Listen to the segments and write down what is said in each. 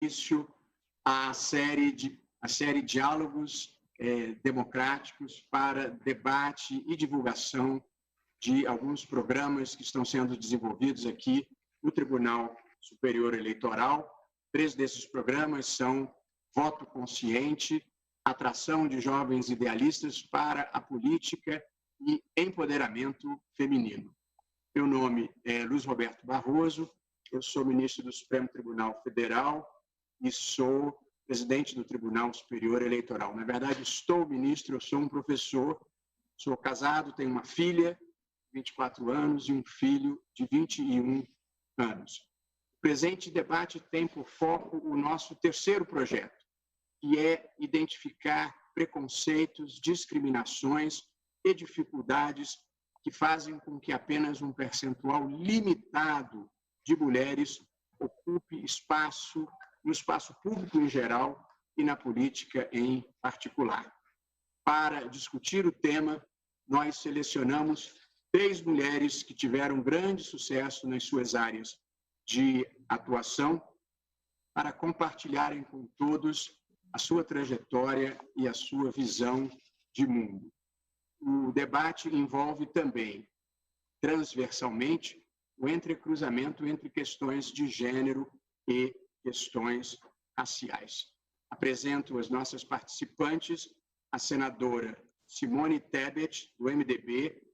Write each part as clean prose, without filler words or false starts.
início à série Diálogos Democráticos para debate e divulgação de alguns programas que estão sendo desenvolvidos aqui no Tribunal Superior Eleitoral. 3 desses programas são Voto Consciente, Atração de Jovens Idealistas para a Política e Empoderamento Feminino. Meu nome é Luiz Roberto Barroso, eu sou ministro do Supremo Tribunal Federal e sou presidente do Tribunal Superior Eleitoral. Na verdade, estou ministro, eu sou um professor, sou casado, tenho uma filha de 24 anos e um filho de 21 anos. O presente debate tem por foco o nosso terceiro projeto, que é identificar preconceitos, discriminações e dificuldades que fazem com que apenas um percentual limitado de mulheres ocupe espaço no espaço público em geral e na política em particular. Para discutir o tema, nós selecionamos 3 mulheres que tiveram grande sucesso nas suas áreas de atuação para compartilharem com todos a sua trajetória e a sua visão de mundo. O debate envolve também, transversalmente, o entrecruzamento entre questões de gênero e questões raciais. Apresento as nossas participantes, a senadora Simone Tebet, do MDB,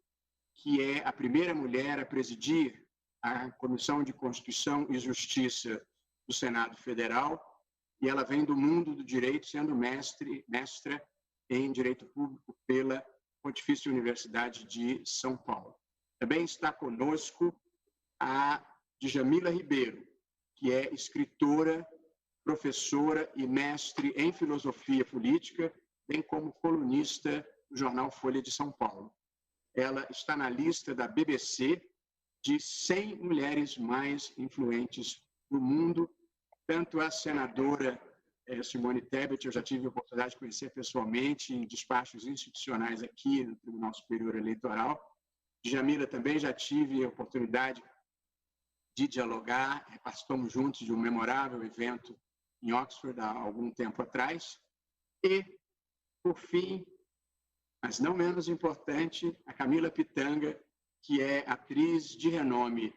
que é a primeira mulher a presidir a Comissão de Constituição e Justiça do Senado Federal, e ela vem do mundo do direito, sendo mestra em Direito Público pela Pontifícia Universidade de São Paulo. Também está conosco a Djamila Ribeiro, que é escritora, professora e mestre em filosofia política, bem como colunista do jornal Folha de São Paulo. Ela está na lista da BBC de 100 mulheres mais influentes do mundo. Tanto a senadora Simone Tebet, eu já tive a oportunidade de conhecer pessoalmente em despachos institucionais aqui no Tribunal Superior Eleitoral. Djamila também já tive a oportunidade de dialogar, participamos juntos de um memorável evento em Oxford há algum tempo atrás. E, por fim, mas não menos importante, a Camila Pitanga, que é atriz de renome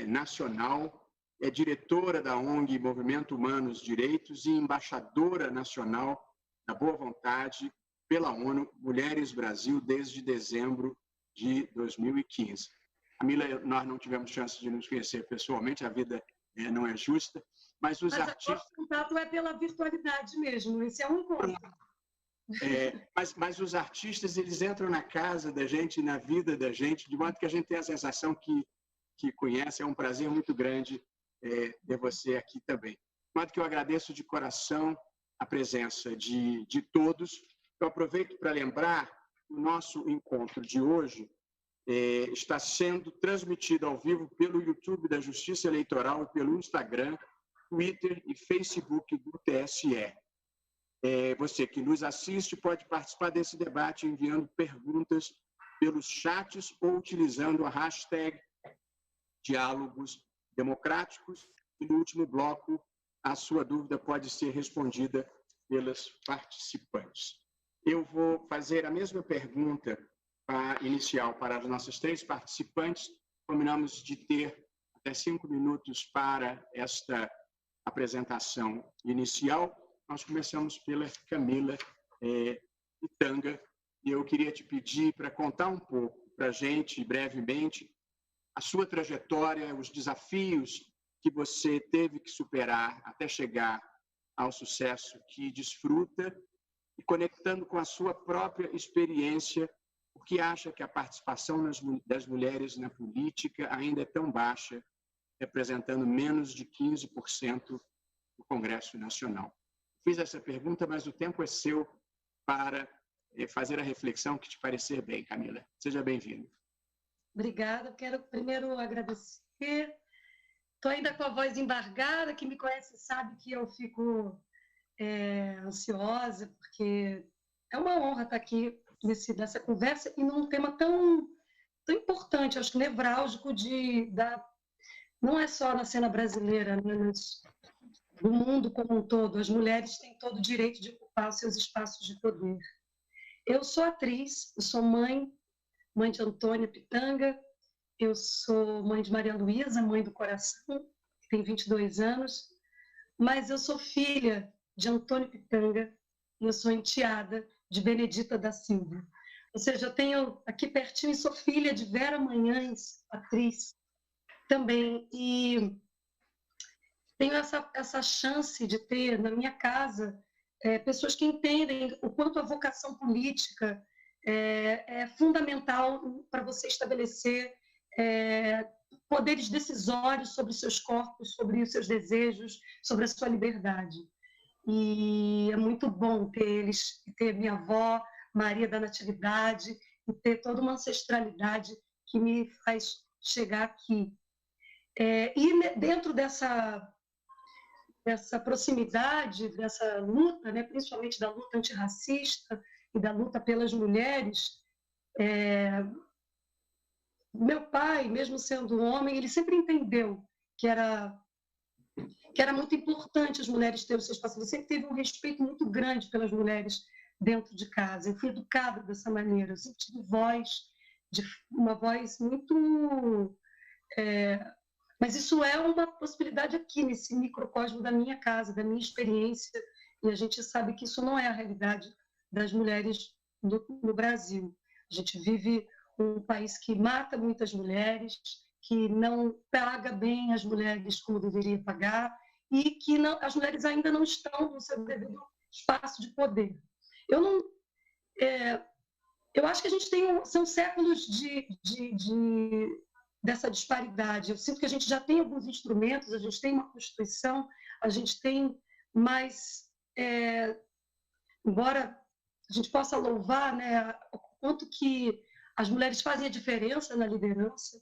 nacional, é diretora da ONG Movimento Humanos Direitos e embaixadora nacional da Boa Vontade pela ONU Mulheres Brasil desde dezembro de 2015. Camila, nós não tivemos chance de nos conhecer pessoalmente, a vida não é justa, mas os artistas... O contato é pela virtualidade mesmo, esse é um encontro. Mas os artistas, eles entram na casa da gente, na vida da gente, de modo que a gente tem a sensação que conhece. É um prazer muito grande ter você aqui também. De modo que eu agradeço de coração a presença de todos. Eu aproveito para lembrar que o nosso encontro de hoje está sendo transmitido ao vivo pelo YouTube da Justiça Eleitoral e pelo Instagram, Twitter e Facebook do TSE. Você que nos assiste pode participar desse debate enviando perguntas pelos chats ou utilizando a hashtag Diálogos Democráticos. E no último bloco, a sua dúvida pode ser respondida pelas participantes. Eu vou fazer a mesma pergunta inicial para as nossas 3 participantes. Combinamos de ter até 5 minutos para esta apresentação inicial. Nós começamos pela Camila Pitanga, e eu queria te pedir para contar um pouco para a gente, brevemente, a sua trajetória, os desafios que você teve que superar até chegar ao sucesso que desfruta, e conectando com a sua própria experiência, porque acha que a participação das mulheres na política ainda é tão baixa, representando menos de 15% do Congresso Nacional. Fiz essa pergunta, mas o tempo é seu para fazer a reflexão que te parecer bem, Camila. Seja bem-vinda. Obrigada. Quero primeiro agradecer. Estou ainda com a voz embargada. Quem me conhece sabe que eu fico ansiosa, porque é uma honra estar aqui nessa conversa e num tema tão importante, acho que nevrálgico, não é só na cena brasileira, né, do mundo como um todo. As mulheres têm todo o direito de ocupar os seus espaços de poder. Eu sou atriz, eu sou mãe de Antônia Pitanga, eu sou mãe de Maria Luísa, mãe do coração, que tem 22 anos, mas eu sou filha de Antônio Pitanga e eu sou enteada de Benedita da Silva. Ou seja, eu tenho aqui pertinho e sou filha de Vera Manhães, atriz também, e tenho essa chance de ter na minha casa pessoas que entendem o quanto a vocação política é fundamental para você estabelecer poderes decisórios sobre os seus corpos, sobre os seus desejos, sobre a sua liberdade. E é muito bom ter eles, ter minha avó, Maria da Natividade, e ter toda uma ancestralidade que me faz chegar aqui. E dentro dessa proximidade, dessa luta, né, principalmente da luta antirracista e da luta pelas mulheres, meu pai, mesmo sendo homem, ele sempre entendeu que era muito importante as mulheres terem o seu espaço. Ele sempre teve um respeito muito grande pelas mulheres dentro de casa. Eu fui educada dessa maneira. Eu sempre tive uma voz muito... Mas isso é uma possibilidade aqui, nesse microcosmo da minha casa, da minha experiência, e a gente sabe que isso não é a realidade das mulheres no Brasil. A gente vive um país que mata muitas mulheres, que não paga bem as mulheres como deveria pagar, e que as mulheres ainda não estão no seu devido espaço de poder. Eu acho que a gente são séculos dessa disparidade. Eu sinto que a gente já tem alguns instrumentos, a gente tem uma Constituição, a gente tem mais... embora a gente possa louvar, né, o quanto que as mulheres fazem a diferença na liderança.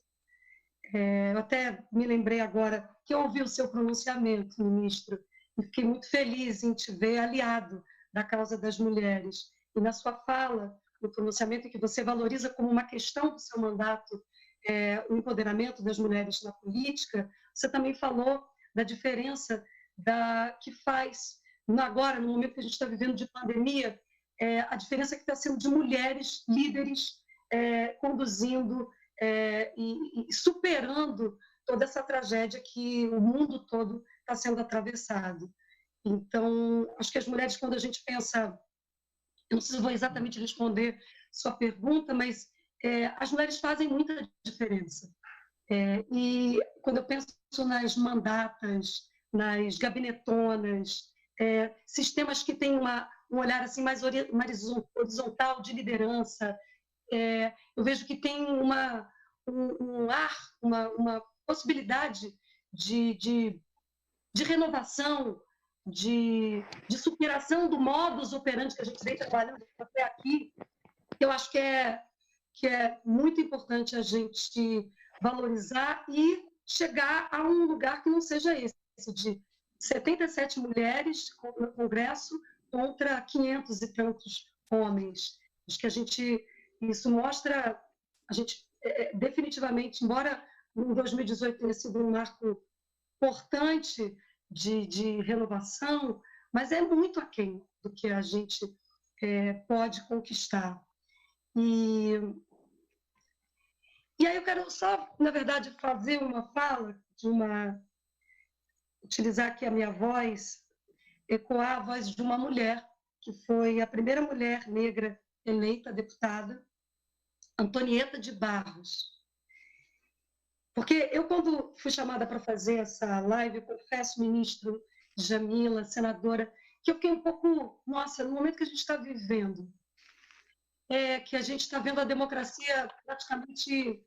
Eu até me lembrei agora que eu ouvi o seu pronunciamento, ministro, e fiquei muito feliz em te ver aliado da causa das mulheres. E na sua fala, no pronunciamento, em que você valoriza como uma questão do seu mandato o empoderamento das mulheres na política, você também falou da diferença que faz, agora, no momento que a gente está vivendo de pandemia, a diferença que está sendo de mulheres líderes conduzindo e superando toda essa tragédia que o mundo todo está sendo atravessado. Então, acho que as mulheres, quando a gente pensa... Eu não sei se vou exatamente responder sua pergunta, mas as mulheres fazem muita diferença. E quando eu penso nas mandatas, nas gabinetonas, sistemas que têm um olhar assim mais horizontal de liderança, eu vejo que tem uma possibilidade de renovação, de superação do modus operandi que a gente vem trabalhando até aqui, que eu acho que é muito importante a gente valorizar e chegar a um lugar que não seja esse, de 77 mulheres no Congresso contra 500 e tantos homens. Acho que isso mostra, a gente definitivamente, embora em 2018 tenha sido um marco importante de renovação, mas é muito aquém do que a gente pode conquistar. E aí eu quero só, na verdade, fazer uma fala, utilizar aqui a minha voz, ecoar a voz de uma mulher, que foi a primeira mulher negra eleita deputada, Antonieta de Barros. Porque eu, quando fui chamada para fazer essa live, eu confesso, ministro Jamila, senadora, que eu fiquei um pouco, nossa, no momento que a gente está vivendo, que a gente está vendo a democracia praticamente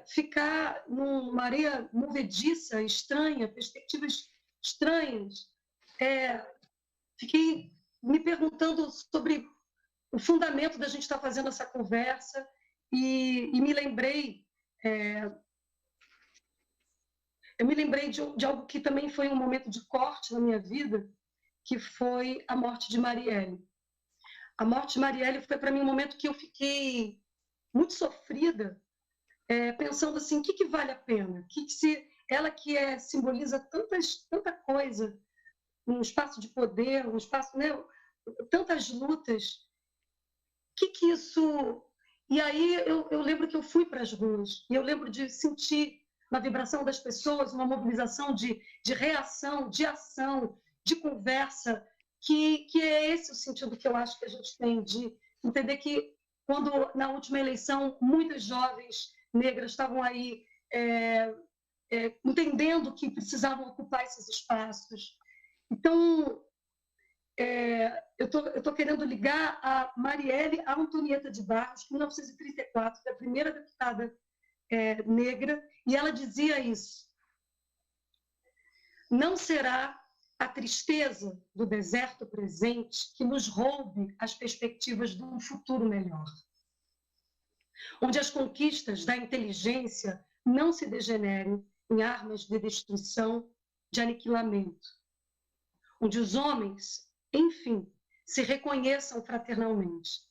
ficar numa areia movediça, estranha, perspectivas estranhas. Fiquei me perguntando sobre o fundamento da gente estar fazendo essa conversa e me lembrei... eu me lembrei de algo que também foi um momento de corte na minha vida, que foi a morte de Marielle. A morte de Marielle foi, para mim, um momento que eu fiquei muito sofrida, pensando assim, o que vale a pena? Se ela que simboliza tanta coisa, um espaço de poder, um espaço, né, tantas lutas, que isso... E aí eu lembro que eu fui para as ruas, e eu lembro de sentir na vibração das pessoas uma mobilização de reação, de ação, de conversa, que é esse o sentido que eu acho que a gente tem, de entender que, quando, na última eleição, muitas jovens negras estavam aí entendendo que precisavam ocupar esses espaços. Então, eu estou querendo ligar a Marielle Antonieta de Barros, que em 1934 foi a primeira deputada negra, e ela dizia isso: não será a tristeza do deserto presente que nos roube as perspectivas de um futuro melhor, onde as conquistas da inteligência não se degenerem em armas de destruição, de aniquilamento, onde os homens, enfim, se reconheçam fraternalmente.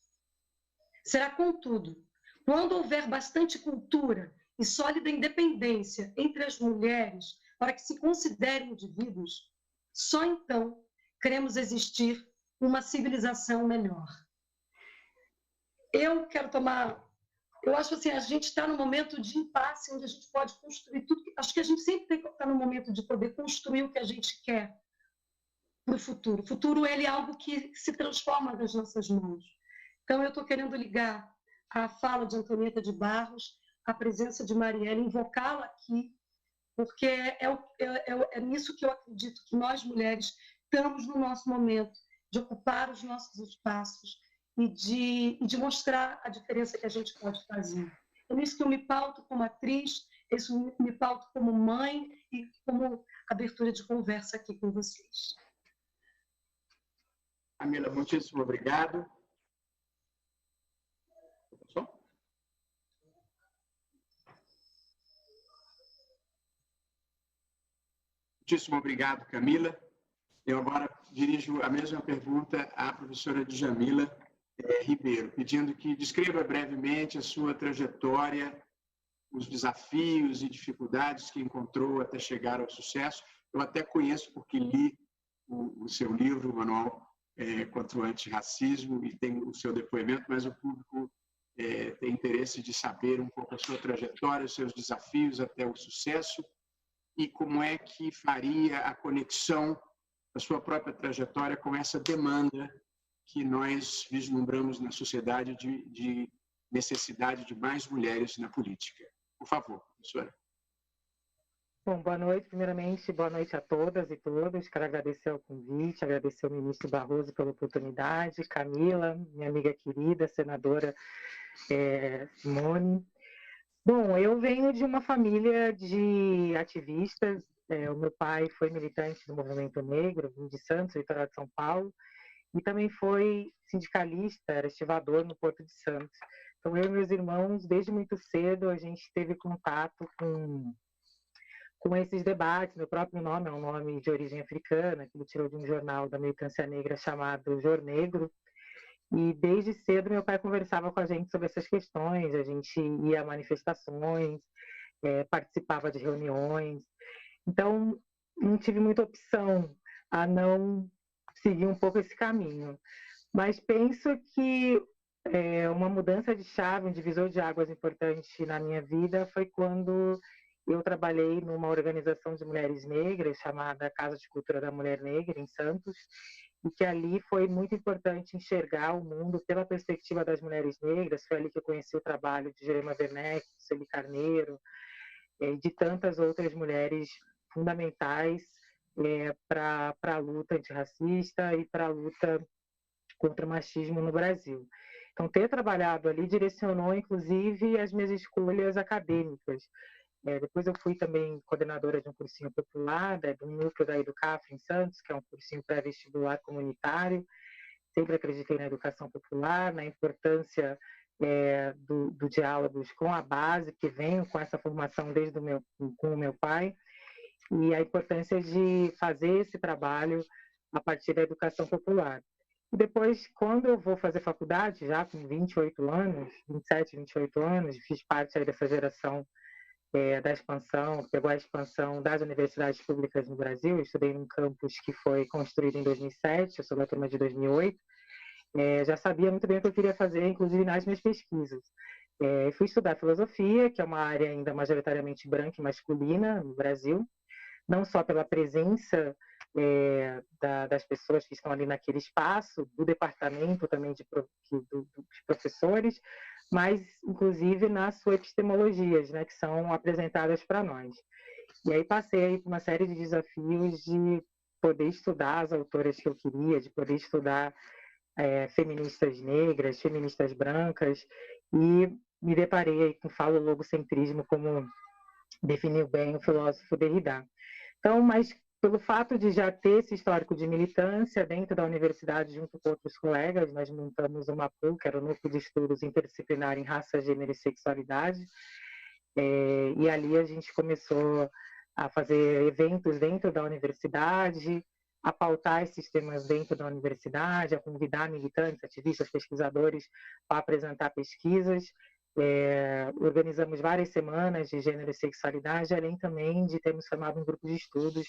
Será, contudo, quando houver bastante cultura e sólida independência entre as mulheres para que se considerem indivíduos, só então queremos existir uma civilização melhor. Eu acho assim, a gente está num momento de impasse, onde a gente pode construir tudo. Acho que a gente sempre tem que estar no momento de poder construir o que a gente quer para o futuro. O futuro, ele é algo que se transforma nas nossas mãos. Então, eu estou querendo ligar a fala de Antonieta de Barros, a presença de Marielle, invocá-la aqui, porque é nisso que eu acredito que nós, mulheres, estamos no nosso momento de ocupar os nossos espaços e de mostrar a diferença que a gente pode fazer. É nisso que eu me pauto como atriz, isso me pauto como mãe e como abertura de conversa aqui com vocês. Camila, muitíssimo obrigado. Muitíssimo obrigado, Camila. Eu agora dirijo a mesma pergunta à professora Djamila Ribeiro, pedindo que descreva brevemente a sua trajetória, os desafios e dificuldades que encontrou até chegar ao sucesso. Eu até conheço porque li o seu livro, o Manual contra o Antirracismo, e tem o seu depoimento, mas o público tem interesse de saber um pouco a sua trajetória, os seus desafios até o sucesso, e como é que faria a conexão da sua própria trajetória com essa demanda que nós vislumbramos na sociedade de necessidade de mais mulheres na política. Por favor, professora. Bom, boa noite, primeiramente, boa noite a todas e todos. Quero agradecer o convite, agradecer ao ministro Barroso pela oportunidade, Camila, minha amiga querida, senadora Simone. Bom, eu venho de uma família de ativistas. O meu pai foi militante do movimento negro, vim de Santos, litoral de São Paulo, e também foi sindicalista, era estivador no Porto de Santos. Então, eu e meus irmãos, desde muito cedo, a gente teve contato com esses debates. Meu próprio nome é um nome de origem africana, que ele tirou de um jornal da militância negra chamado Jor Negro. E desde cedo meu pai conversava com a gente sobre essas questões, a gente ia a manifestações, participava de reuniões. Então, não tive muita opção a não seguir um pouco esse caminho. Mas penso que uma mudança de chave, um divisor de águas importante na minha vida foi quando eu trabalhei numa organização de mulheres negras chamada Casa de Cultura da Mulher Negra, em Santos, e que ali foi muito importante enxergar o mundo pela perspectiva das mulheres negras. Foi ali que eu conheci o trabalho de Jurema Werneck, Sueli Carneiro, e de tantas outras mulheres fundamentais para a luta antirracista e para a luta contra o machismo no Brasil. Então, ter trabalhado ali direcionou, inclusive, as minhas escolhas acadêmicas. Depois eu fui também coordenadora de um cursinho popular, do núcleo da Educaf em Santos, que é um cursinho pré-vestibular comunitário. Sempre acreditei na educação popular, na importância do diálogos com a base, que venho com essa formação desde com o meu pai, e a importância de fazer esse trabalho a partir da educação popular. E depois, quando eu vou fazer faculdade, já com 28 anos, 27, 28 anos, fiz parte aí dessa geração da expansão, pegou a expansão das universidades públicas no Brasil. Eu estudei num campus que foi construído em 2007, eu sou da turma de 2008. Já sabia muito bem o que eu queria fazer, inclusive nas minhas pesquisas. Fui estudar filosofia, que é uma área ainda majoritariamente branca e masculina no Brasil, não só pela presença das pessoas que estão ali naquele espaço, do departamento também de professores, mas inclusive nas suas epistemologias, né, que são apresentadas para nós. E aí passei por uma série de desafios de poder estudar as autoras que eu queria, de poder estudar feministas negras, feministas brancas, e me deparei com o falologocentrismo, como definiu bem o filósofo Derrida. Então, mas pelo fato de já ter esse histórico de militância dentro da universidade, junto com outros colegas, nós montamos o MAPU, que era o Núcleo de Estudos Interdisciplinar em Raça, Gênero e Sexualidade, e ali a gente começou a fazer eventos dentro da universidade, a pautar esses temas dentro da universidade, a convidar militantes, ativistas, pesquisadores para apresentar pesquisas. Organizamos várias semanas de gênero e sexualidade, além também de termos formado um grupo de estudos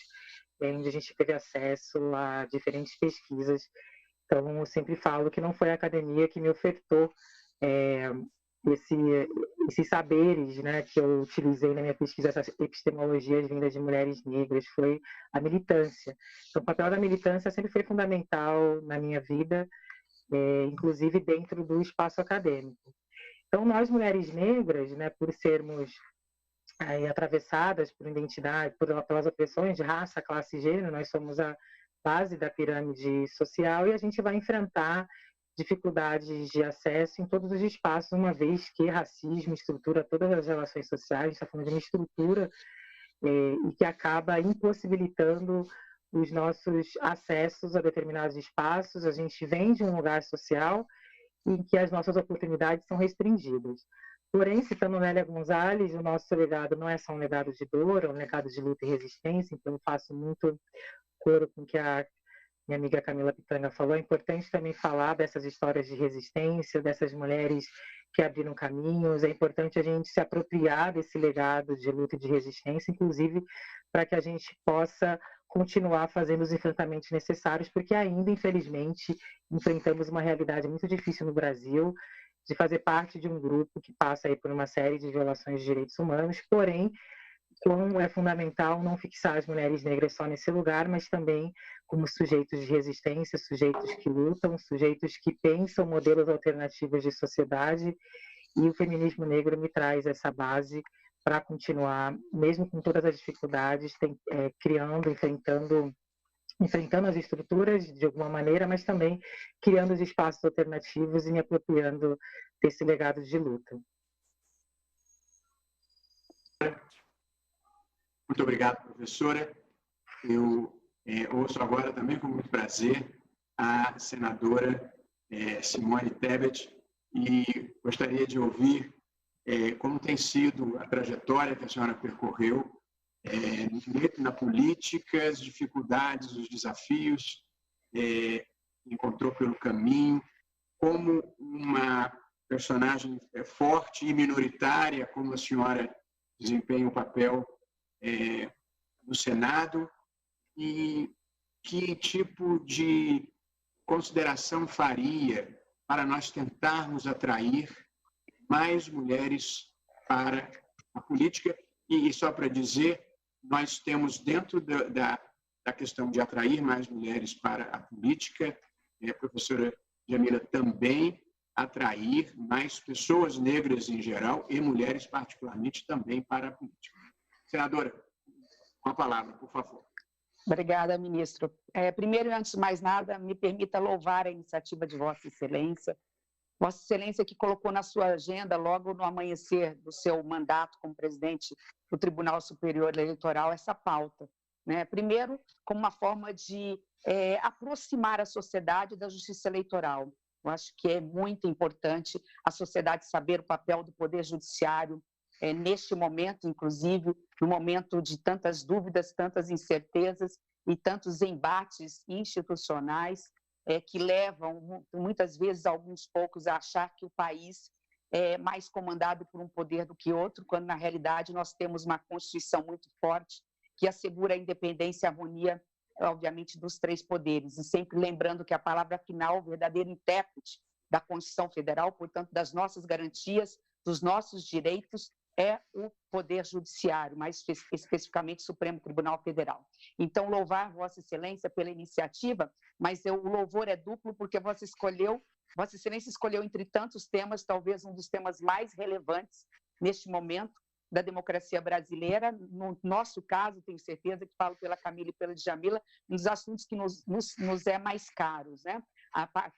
onde a gente teve acesso a diferentes pesquisas. Então, eu sempre falo que não foi a academia que me ofertou esses saberes, né, que eu utilizei na minha pesquisa, essas epistemologias vindas de mulheres negras, foi a militância. Então, o papel da militância sempre foi fundamental na minha vida, inclusive dentro do espaço acadêmico. Então, nós, mulheres negras, né, por sermos atravessadas por identidade, pelas opressões de raça, classe e gênero, nós somos a base da pirâmide social e a gente vai enfrentar dificuldades de acesso em todos os espaços, uma vez que racismo estrutura todas as relações sociais. A gente está falando de uma estrutura e que acaba impossibilitando os nossos acessos a determinados espaços. A gente vem de um lugar social em que as nossas oportunidades são restringidas. Porém, citando Nélia Gonzalez, o nosso legado não é só um legado de dor, é um legado de luta e resistência. Então, eu faço muito coro com o que a minha amiga Camila Pitanga falou. É importante também falar dessas histórias de resistência, dessas mulheres que abriram caminhos. É importante a gente se apropriar desse legado de luta e de resistência, inclusive para que a gente possa continuar fazendo os enfrentamentos necessários, porque ainda, infelizmente, enfrentamos uma realidade muito difícil no Brasil, de fazer parte de um grupo que passa aí por uma série de violações de direitos humanos. Porém, como é fundamental não fixar as mulheres negras só nesse lugar, mas também como sujeitos de resistência, sujeitos que lutam, sujeitos que pensam modelos alternativos de sociedade, e o feminismo negro me traz essa base para continuar, mesmo com todas as dificuldades, criando, enfrentando as estruturas de alguma maneira, mas também criando os espaços alternativos e me apropriando desse legado de luta. Muito obrigado, professora. Eu ouço agora também com muito prazer a senadora Simone Tebet e gostaria de ouvir como tem sido a trajetória que a senhora percorreu na política, as dificuldades, os desafios que encontrou pelo caminho, como uma personagem forte e minoritária, como a senhora desempenha o papel no Senado, e que tipo de consideração faria para nós tentarmos atrair mais mulheres para a política. E só para dizer, nós temos dentro da questão de atrair mais mulheres para a política, a professora Jamila, também atrair mais pessoas negras em geral e mulheres particularmente também para a política. Senadora, com a palavra, por favor. Obrigada, ministro. Primeiro e antes de mais nada, me permita louvar a iniciativa de Vossa Excelência. Vossa Excelência que colocou na sua agenda, logo no amanhecer do seu mandato como presidente do Tribunal Superior Eleitoral, essa pauta, né? Primeiro, como uma forma de aproximar a sociedade da justiça eleitoral. Eu acho que é muito importante a sociedade saber o papel do Poder Judiciário, neste momento, inclusive, no momento de tantas dúvidas, tantas incertezas e tantos embates institucionais que levam, muitas vezes, alguns poucos a achar que o país mais comandado por um poder do que outro, quando, na realidade, nós temos uma Constituição muito forte que assegura a independência e a harmonia, obviamente, dos três poderes. E sempre lembrando que a palavra final, o verdadeiro intérprete da Constituição Federal, portanto, das nossas garantias, dos nossos direitos, é o Poder Judiciário, mais especificamente o Supremo Tribunal Federal. Então, louvar Vossa Excelência pela iniciativa, mas o louvor é duplo porque Vossa Excelência escolheu, entre tantos temas, talvez um dos temas mais relevantes neste momento da democracia brasileira. No nosso caso, tenho certeza que falo pela Camila e pela Djamila, um dos assuntos que nos é mais caros, né?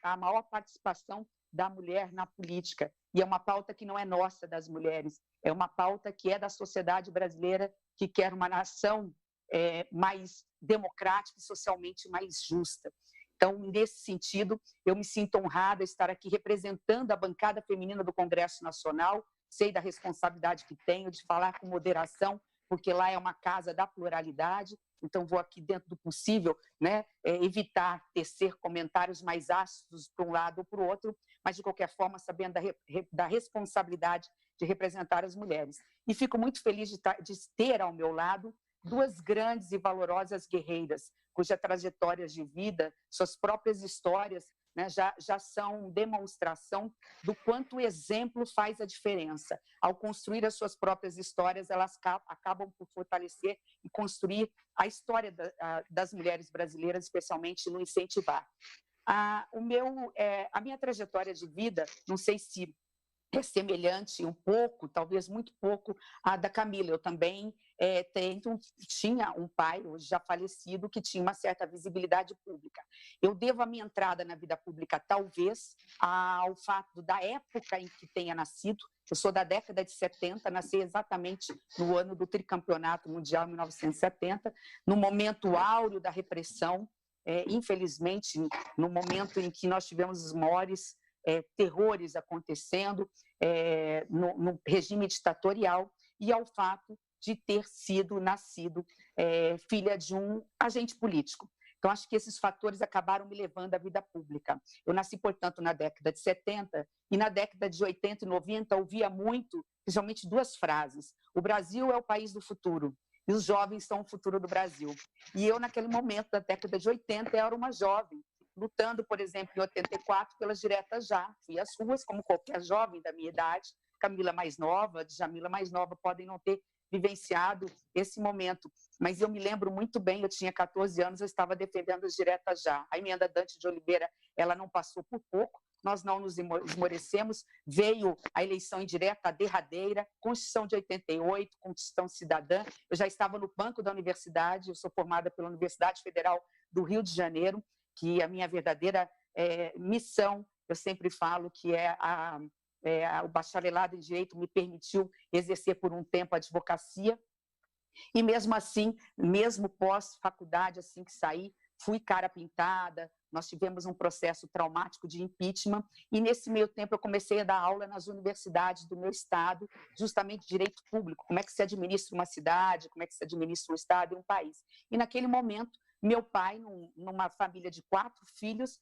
A maior participação da mulher na política. E é uma pauta que não é nossa, das mulheres, é uma pauta que é da sociedade brasileira, que quer uma nação mais democrática e socialmente mais justa. Então, nesse sentido, eu me sinto honrada de estar aqui representando a bancada feminina do Congresso Nacional, sei da responsabilidade que tenho de falar com moderação, porque lá é uma casa da pluralidade, então vou aqui, dentro do possível, né, evitar tecer comentários mais ácidos para um lado ou para o outro, mas, de qualquer forma, sabendo da responsabilidade de representar as mulheres. E fico muito feliz de ter ao meu lado duas grandes e valorosas guerreiras, cuja trajetórias de vida, suas próprias histórias, né, já são demonstração do quanto o exemplo faz a diferença. Ao construir as suas próprias histórias, elas acabam por fortalecer e construir a história das mulheres brasileiras, especialmente no incentivar. A minha trajetória de vida, não sei se é semelhante um pouco, talvez muito pouco, à da Camila. Eu também tinha um pai, hoje já falecido, que tinha uma certa visibilidade pública. Eu devo a minha entrada na vida pública, talvez, ao fato da época em que tenha nascido. Eu sou da década de 70, nasci exatamente no ano do tricampeonato mundial, 1970, no momento áureo da repressão, infelizmente, no momento em que nós tivemos os maiores terrores acontecendo no regime ditatorial, e ao fato de ter nascido filha de um agente político. Então, acho que esses fatores acabaram me levando à vida pública. Eu nasci, portanto, na década de 70, e na década de 80 e 90 ouvia muito, principalmente, duas frases: o Brasil é o país do futuro, e os jovens são o futuro do Brasil. E eu, naquele momento da década de 80, era uma jovem, lutando, por exemplo, em 84, pelas diretas já. Fui às ruas, como qualquer jovem da minha idade, Camila mais nova, Djamila mais nova, podem não ter vivenciado esse momento. Mas eu me lembro muito bem, eu tinha 14 anos, eu estava defendendo as diretas já. A emenda Dante de Oliveira, ela não passou por pouco, nós não nos esmorecemos, veio a eleição indireta, a derradeira, Constituição de 88, Constituição Cidadã. Eu já estava no banco da universidade, eu sou formada pela Universidade Federal do Rio de Janeiro, que a minha verdadeira missão, eu sempre falo que o bacharelado em Direito me permitiu exercer por um tempo a advocacia, e mesmo assim, mesmo pós-faculdade, assim que saí, fui cara pintada, nós tivemos um processo traumático de impeachment, e nesse meio tempo eu comecei a dar aula nas universidades do meu estado, justamente Direito Público, como é que se administra uma cidade, como é que se administra um estado e um país. E naquele momento, meu pai, numa família de 4 filhos,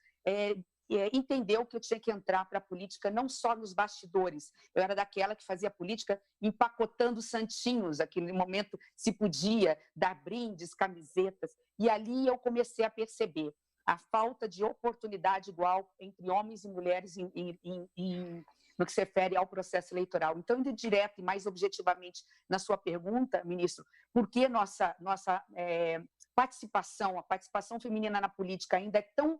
entendeu que eu tinha que entrar para a política não só nos bastidores. Eu era daquela que fazia política empacotando santinhos. Naquele momento se podia dar brindes, camisetas. E ali eu comecei a perceber a falta de oportunidade igual entre homens e mulheres no que se refere ao processo eleitoral. Então, indo direto e mais objetivamente na sua pergunta, ministro, por que nossa a participação feminina na política ainda é tão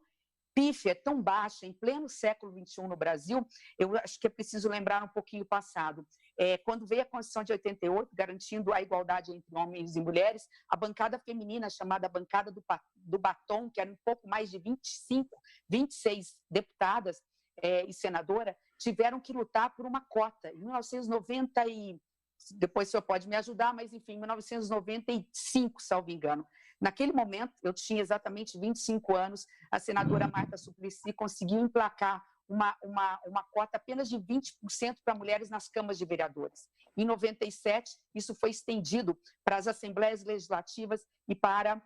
pífia, tão baixa, em pleno século XXI no Brasil? Eu acho que é preciso lembrar um pouquinho o passado. Quando veio a Constituição de 88, garantindo a igualdade entre homens e mulheres, a bancada feminina, chamada Bancada do Batom, que era um pouco mais de 26 deputadas e senadora, tiveram que lutar por uma cota. Em 1990 depois o senhor pode me ajudar, mas enfim, em 1995, salvo engano. Naquele momento, eu tinha exatamente 25 anos, a senadora Marta Suplicy conseguiu emplacar uma cota apenas de 20% para mulheres nas câmaras de vereadores. Em 97, isso foi estendido para as assembleias legislativas e para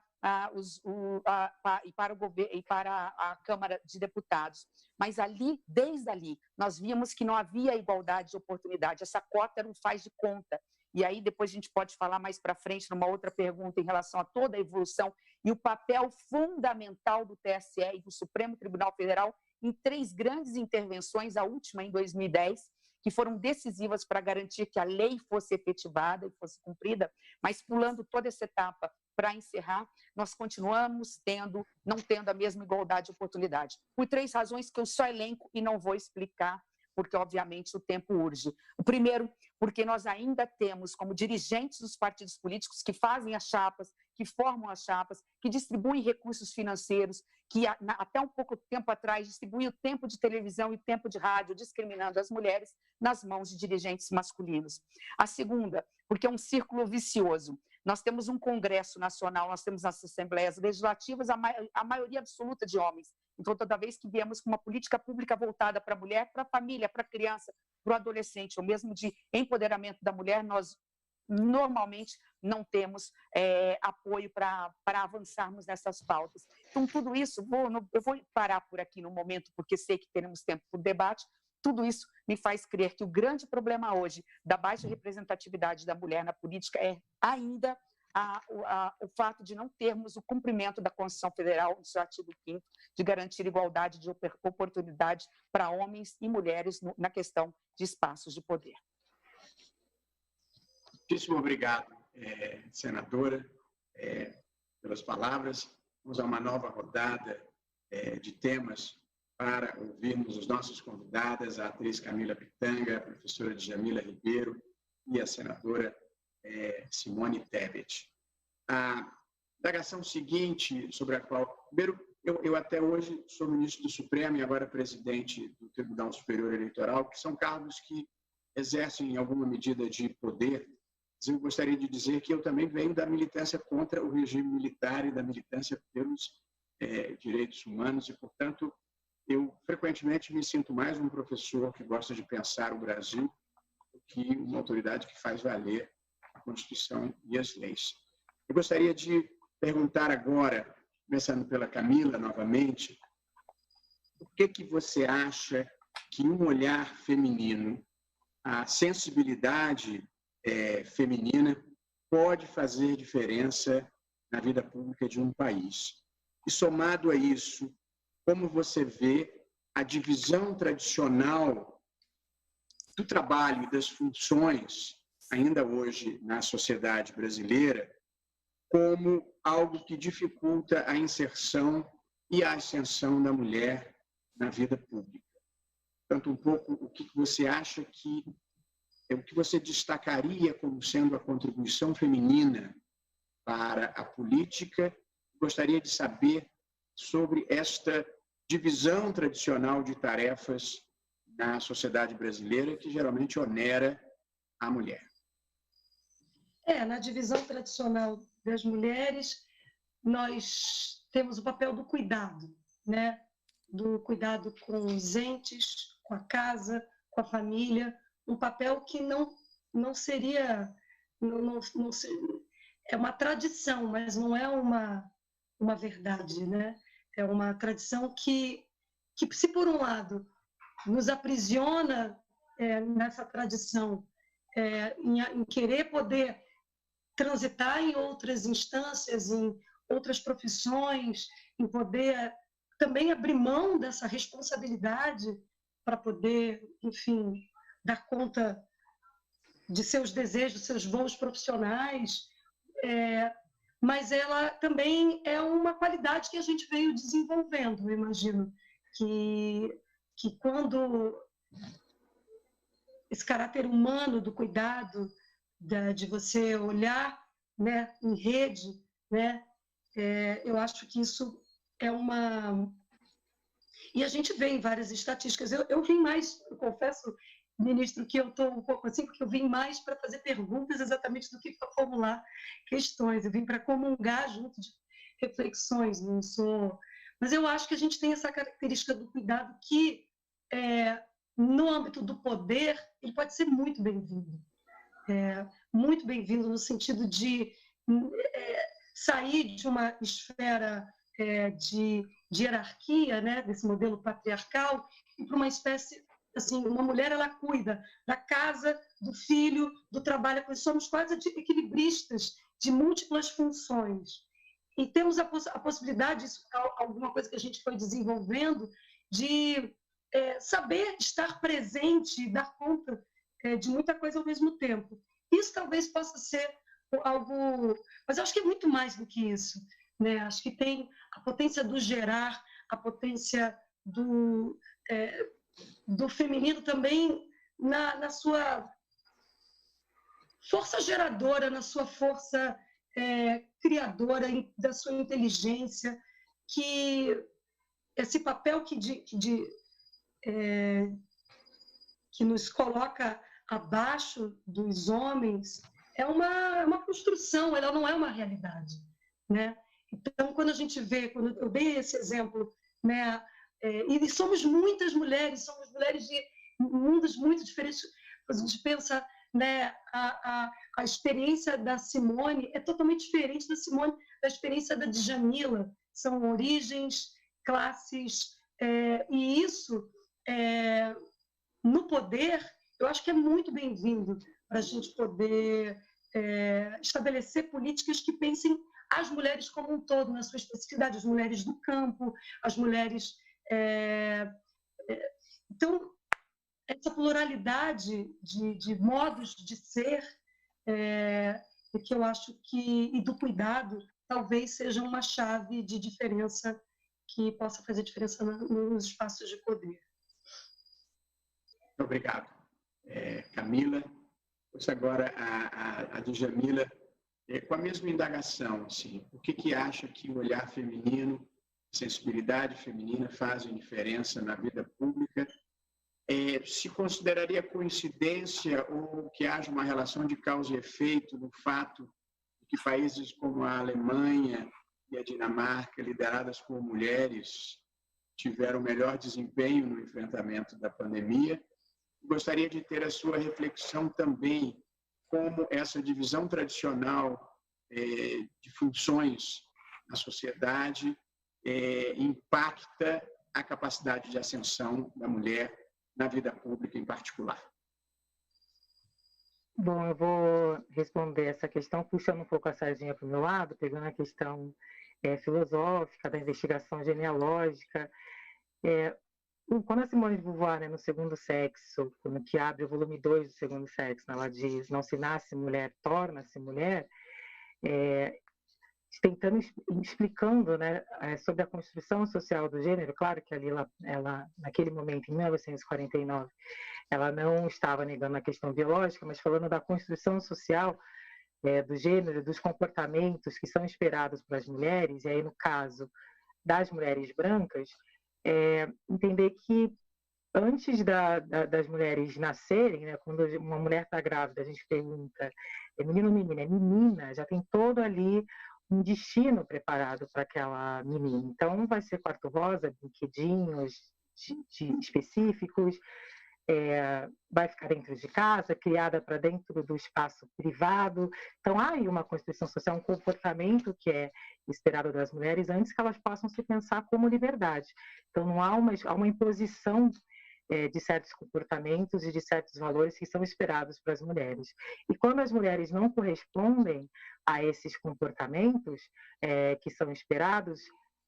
e para o governo e para a Câmara de Deputados. Mas ali, desde ali, nós víamos que não havia igualdade de oportunidade. Essa cota era um faz de conta. E aí depois a gente pode falar mais para frente numa outra pergunta em relação a toda a evolução e o papel fundamental do TSE e do Supremo Tribunal Federal em 3 grandes intervenções, a última em 2010, que foram decisivas para garantir que a lei fosse efetivada e fosse cumprida, mas pulando toda essa etapa para encerrar, nós continuamos não tendo a mesma igualdade de oportunidade, por 3 razões que eu só elenco e não vou explicar, porque, obviamente, o tempo urge. O primeiro, porque nós ainda temos, como dirigentes dos partidos políticos que fazem as chapas, que formam as chapas, que distribuem recursos financeiros, que até um pouco tempo atrás distribuíam tempo de televisão e tempo de rádio, discriminando as mulheres, nas mãos de dirigentes masculinos. A segunda, porque é um círculo vicioso. Nós temos um Congresso Nacional, nós temos as Assembleias Legislativas, a maioria absoluta de homens. Então, toda vez que viemos com uma política pública voltada para a mulher, para a família, para a criança, para o adolescente, ou mesmo de empoderamento da mulher, nós normalmente não temos apoio para avançarmos nessas pautas. Então, tudo isso, eu vou parar por aqui no momento, porque sei que teremos tempo para o debate. Tudo isso me faz crer que o grande problema hoje da baixa representatividade da mulher na política é ainda o fato de não termos o cumprimento da Constituição Federal, no seu artigo 5º, de garantir igualdade de oportunidade para homens e mulheres na questão de espaços de poder. Muitíssimo obrigado, senadora, pelas palavras. Vamos a uma nova rodada de temas para ouvirmos os nossos convidadas, a atriz Camila Pitanga, a professora Djamila Ribeiro e a senadora Simone Tebet. A indagação seguinte, sobre a qual... Primeiro, eu até hoje sou ministro do Supremo e agora presidente do Tribunal Superior Eleitoral, que são cargos que exercem em alguma medida de poder. Eu gostaria de dizer que eu também venho da militância contra o regime militar e da militância pelos direitos humanos e, portanto, eu frequentemente me sinto mais um professor que gosta de pensar o Brasil do que uma autoridade que faz valer a Constituição e as leis. Eu gostaria de perguntar agora, começando pela Camila novamente, por que você acha que um olhar feminino, a sensibilidade feminina pode fazer diferença na vida pública de um país? E somado a isso, como você vê a divisão tradicional do trabalho e das funções, ainda hoje na sociedade brasileira, como algo que dificulta a inserção e a ascensão da mulher na vida pública? Portanto, um pouco o que você acha que o que você destacaria como sendo a contribuição feminina para a política? Gostaria de saber sobre esta divisão tradicional de tarefas na sociedade brasileira, que geralmente onera a mulher. Na divisão tradicional das mulheres, nós temos o papel do cuidado, né? Do cuidado com os entes, com a casa, com a família, um papel que não seria... é uma tradição, mas não é uma verdade, né? É uma tradição que, se por um lado, nos aprisiona nessa tradição, em querer poder transitar em outras instâncias, em outras profissões, em poder também abrir mão dessa responsabilidade para poder, enfim, dar conta de seus desejos, seus voos profissionais, mas ela também é uma qualidade que a gente veio desenvolvendo, eu imagino, que quando esse caráter humano do cuidado, de você olhar, né, em rede, né, eu acho que isso é uma... E a gente vê em várias estatísticas. Eu vim mais, eu confesso, ministro, que eu estou um pouco assim, porque eu vim mais para fazer perguntas exatamente do que para formular questões. Eu vim para comungar junto de reflexões, não sou... Mas eu acho que a gente tem essa característica do cuidado que, no âmbito do poder, ele pode ser muito bem-vindo. Muito bem-vindo no sentido de sair de uma esfera de hierarquia, né, desse modelo patriarcal, e para uma espécie, assim, uma mulher, ela cuida da casa, do filho, do trabalho, nós somos quase equilibristas de múltiplas funções. E temos a possibilidade, isso é alguma coisa que a gente foi desenvolvendo, de saber estar presente, dar conta de muita coisa ao mesmo tempo. Isso talvez possa ser algo... Mas eu acho que é muito mais do que isso, né? Acho que tem a potência do gerar, a potência do feminino também na sua força geradora, na sua força criadora, da sua inteligência, que esse papel que nos coloca abaixo dos homens é uma construção, ela não é uma realidade, né? Então, quando a gente vê, quando eu dei esse exemplo, né, e somos mulheres de mundos muito diferentes. A gente pensa, né, a experiência da Simone é totalmente diferente da experiência da Djamila. São origens, classes, e isso, no poder, eu acho que é muito bem-vindo para a gente poder estabelecer políticas que pensem as mulheres como um todo, na sua especificidade, as mulheres do campo, as mulheres... Então, essa pluralidade de modos de ser, que eu acho que, e do cuidado, talvez seja uma chave de diferença que possa fazer diferença nos espaços de poder. Muito obrigado, Camila. Pois agora a Djamila, com a mesma indagação, assim, o que acha que o olhar feminino, sensibilidade feminina fazem diferença na vida pública? Se consideraria coincidência ou que haja uma relação de causa e efeito no fato de que países como a Alemanha e a Dinamarca, lideradas por mulheres, tiveram melhor desempenho no enfrentamento da pandemia? Gostaria de ter a sua reflexão também como essa divisão tradicional de funções na sociedade impacta a capacidade de ascensão da mulher na vida pública em particular. Bom, eu vou responder essa questão puxando um pouco a sardinha para o meu lado, pegando a questão filosófica, da investigação genealógica. Quando a Simone de Beauvoir, né, no Segundo Sexo, quando que abre o volume 2 do Segundo Sexo, ela diz: não se nasce mulher, torna-se mulher, tentando, explicando, né, sobre a construção social do gênero. Claro que ali ela naquele momento, em 1949, ela não estava negando a questão biológica, mas falando da construção social do gênero, dos comportamentos que são esperados para as mulheres, e aí no caso das mulheres brancas, entender que antes das mulheres nascerem, né, quando uma mulher está grávida, a gente pergunta, menino ou menina? É menina, já tem todo ali um destino preparado para aquela menina. Então, vai ser quarto rosa, brinquedinhos específicos, vai ficar dentro de casa, criada para dentro do espaço privado. Então, há aí uma construção social, um comportamento que é esperado das mulheres antes que elas possam se pensar como liberdade. Então, não há uma imposição de certos comportamentos e de certos valores que são esperados para as mulheres. E quando as mulheres não correspondem a esses comportamentos que são esperados,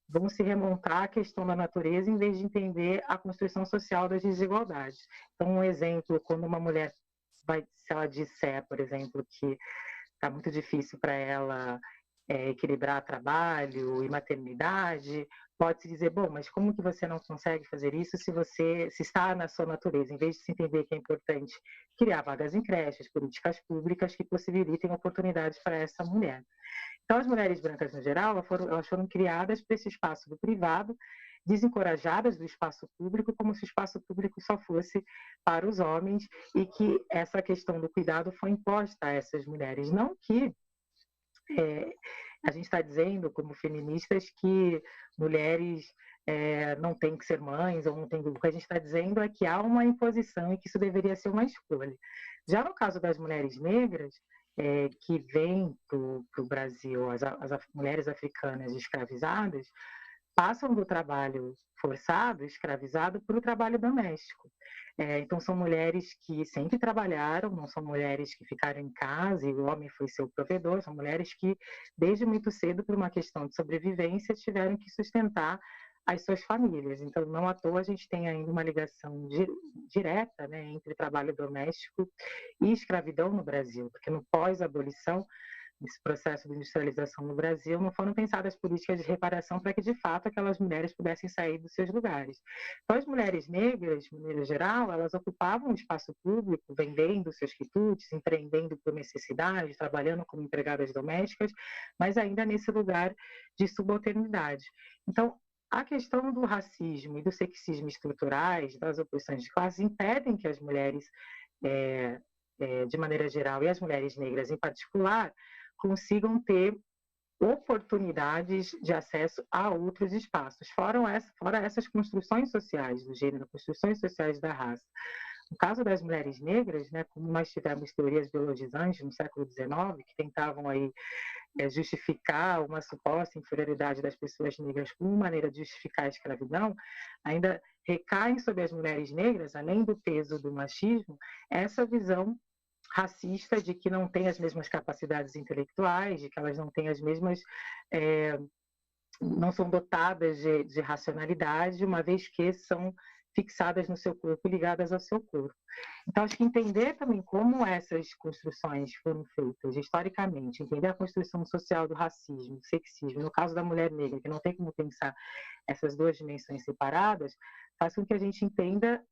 vão se remontar à questão da natureza em vez de entender a construção social das desigualdades. Então, um exemplo, quando uma mulher se ela disser, por exemplo, que está muito difícil para ela equilibrar trabalho e maternidade, pode-se dizer, bom, mas como que você não consegue fazer isso se está na sua natureza, em vez de se entender que é importante criar vagas em creches, políticas públicas que possibilitem oportunidades para essa mulher. Então, as mulheres brancas, no geral, elas foram criadas para esse espaço do privado, desencorajadas do espaço público, como se o espaço público só fosse para os homens, e que essa questão do cuidado foi imposta a essas mulheres. Não que a gente está dizendo, como feministas, que mulheres não têm que ser mães, ou não têm... O que a gente está dizendo é que há uma imposição e que isso deveria ser uma escolha. Já no caso das mulheres negras, que vêm para o Brasil, as mulheres africanas escravizadas, passam do trabalho forçado, escravizado, para o trabalho doméstico. Então, são mulheres que sempre trabalharam, não são mulheres que ficaram em casa e o homem foi seu provedor, são mulheres que, desde muito cedo, por uma questão de sobrevivência, tiveram que sustentar as suas famílias. Então, não à toa, a gente tem ainda uma ligação direta, né, entre trabalho doméstico e escravidão no Brasil, porque no pós-abolição, nesse processo de industrialização no Brasil, não foram pensadas políticas de reparação para que, de fato, aquelas mulheres pudessem sair dos seus lugares. Então, as mulheres negras, de maneira geral, elas ocupavam o espaço público, vendendo seus quitutes, empreendendo por necessidade, trabalhando como empregadas domésticas, mas ainda nesse lugar de subalternidade. Então, a questão do racismo e do sexismo estruturais, das opressões de classe, impedem que as mulheres, de maneira geral, e as mulheres negras em particular, consigam ter oportunidades de acesso a outros espaços, fora essas construções sociais do gênero, construções sociais da raça. No caso das mulheres negras, né, como nós tivemos teorias biologizantes no século XIX, que tentavam aí justificar uma suposta inferioridade das pessoas negras como maneira de justificar a escravidão, ainda recaem sobre as mulheres negras, além do peso do machismo, essa visão racista de que não têm as mesmas capacidades intelectuais, de que elas não têm as mesmas, não são dotadas de racionalidade, uma vez que são fixadas no seu corpo e ligadas ao seu corpo. Então, acho que entender também como essas construções foram feitas historicamente, entender a construção social do racismo, do sexismo, no caso da mulher negra, que não tem como pensar essas duas dimensões separadas, faz com que a gente entenda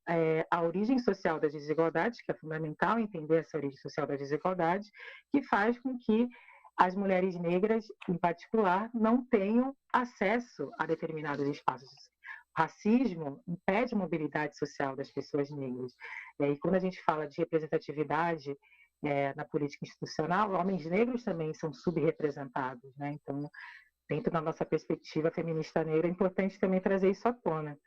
a origem social das desigualdades, que é fundamental entender essa origem social das desigualdades, que faz com que as mulheres negras, em particular, não tenham acesso a determinados espaços. O racismo impede a mobilidade social das pessoas negras. E quando a gente fala de representatividade na política institucional, homens negros também são subrepresentados, né? Então, dentro da nossa perspectiva feminista negra, é importante também trazer isso à tona.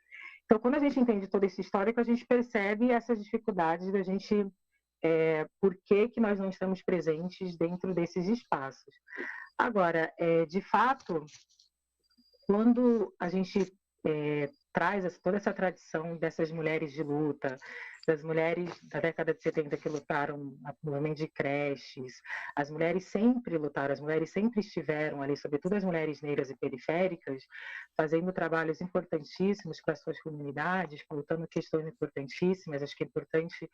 Então, quando a gente entende todo esse histórico, a gente percebe essas dificuldades da gente, por que nós não estamos presentes dentro desses espaços. Agora, de fato, quando a gente traz toda essa tradição dessas mulheres de luta, das mulheres da década de 70 que lutaram no movimento de creches, as mulheres sempre lutaram, as mulheres sempre estiveram ali, sobretudo as mulheres negras e periféricas, fazendo trabalhos importantíssimos para suas comunidades, lutando questões importantíssimas. Acho que é importante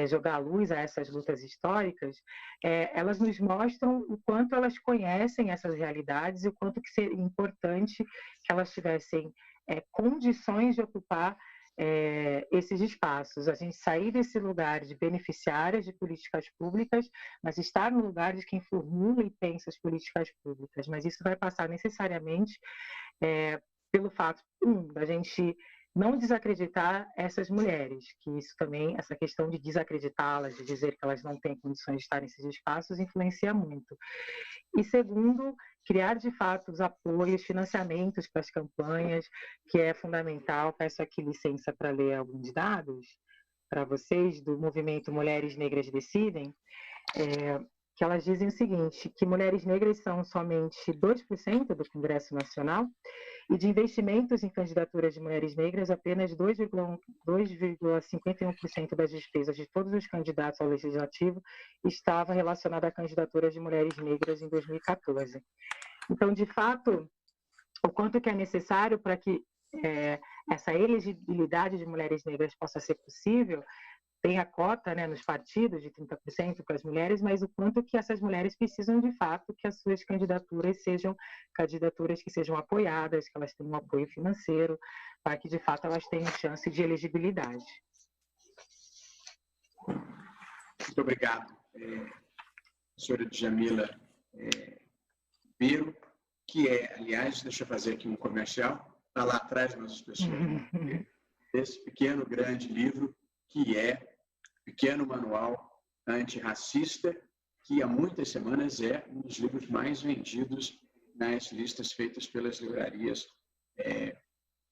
jogar a luz a essas lutas históricas. Elas nos mostram o quanto elas conhecem essas realidades e o quanto que seria importante que elas tivessem condições de ocupar esses espaços, a gente sair desse lugar de beneficiárias de políticas públicas, mas estar no lugar de quem formula e pensa as políticas públicas. Mas isso vai passar necessariamente pelo fato, da gente não desacreditar essas mulheres, que isso também, essa questão de desacreditá-las, de dizer que elas não têm condições de estar nesses espaços, influencia muito. E segundo, criar de fato os apoios, financiamentos para as campanhas, que é fundamental. Peço aqui licença para ler alguns dados para vocês do movimento Mulheres Negras Decidem, que elas dizem o seguinte, que mulheres negras são somente 2% do Congresso Nacional e de investimentos em candidaturas de mulheres negras, apenas 2,51% das despesas de todos os candidatos ao Legislativo estava relacionada a candidaturas de mulheres negras em 2014. Então, de fato, o quanto que é necessário para que essa elegibilidade de mulheres negras possa ser possível, tem a cota, né, nos partidos de 30% para as mulheres, mas o quanto que essas mulheres precisam de fato que as suas candidaturas sejam candidaturas que sejam apoiadas, que elas tenham um apoio financeiro, para que de fato elas tenham chance de elegibilidade. Muito obrigado, professora Djamila Ribeiro, que aliás, deixa eu fazer aqui um comercial, está lá atrás das pessoas, desse pequeno, grande livro, que é Pequeno Manual Antirracista, que há muitas semanas é um dos livros mais vendidos nas listas feitas pelas livrarias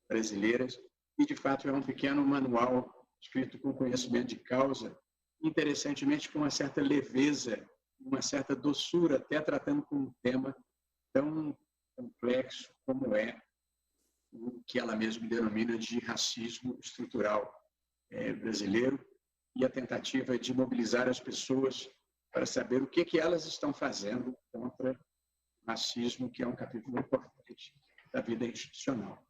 brasileiras. E, de fato, é um pequeno manual escrito com conhecimento de causa, interessantemente com uma certa leveza uma certa doçura, até tratando com um tema tão complexo como é o que ela mesma denomina de racismo estrutural brasileiro, e a tentativa de mobilizar as pessoas para saber o que elas estão fazendo contra o racismo, que é um capítulo importante da vida institucional.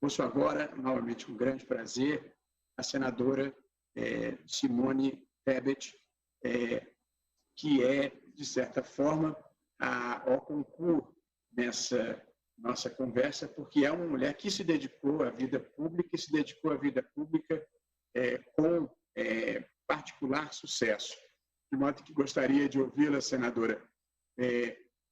Ouço agora, novamente com grande prazer, a senadora Simone Tebet, que é, de certa forma, ao concurso nessa nossa conversa, porque é uma mulher que se dedicou à vida pública e se dedicou à vida pública com particular sucesso. De modo que gostaria de ouvi-la, senadora,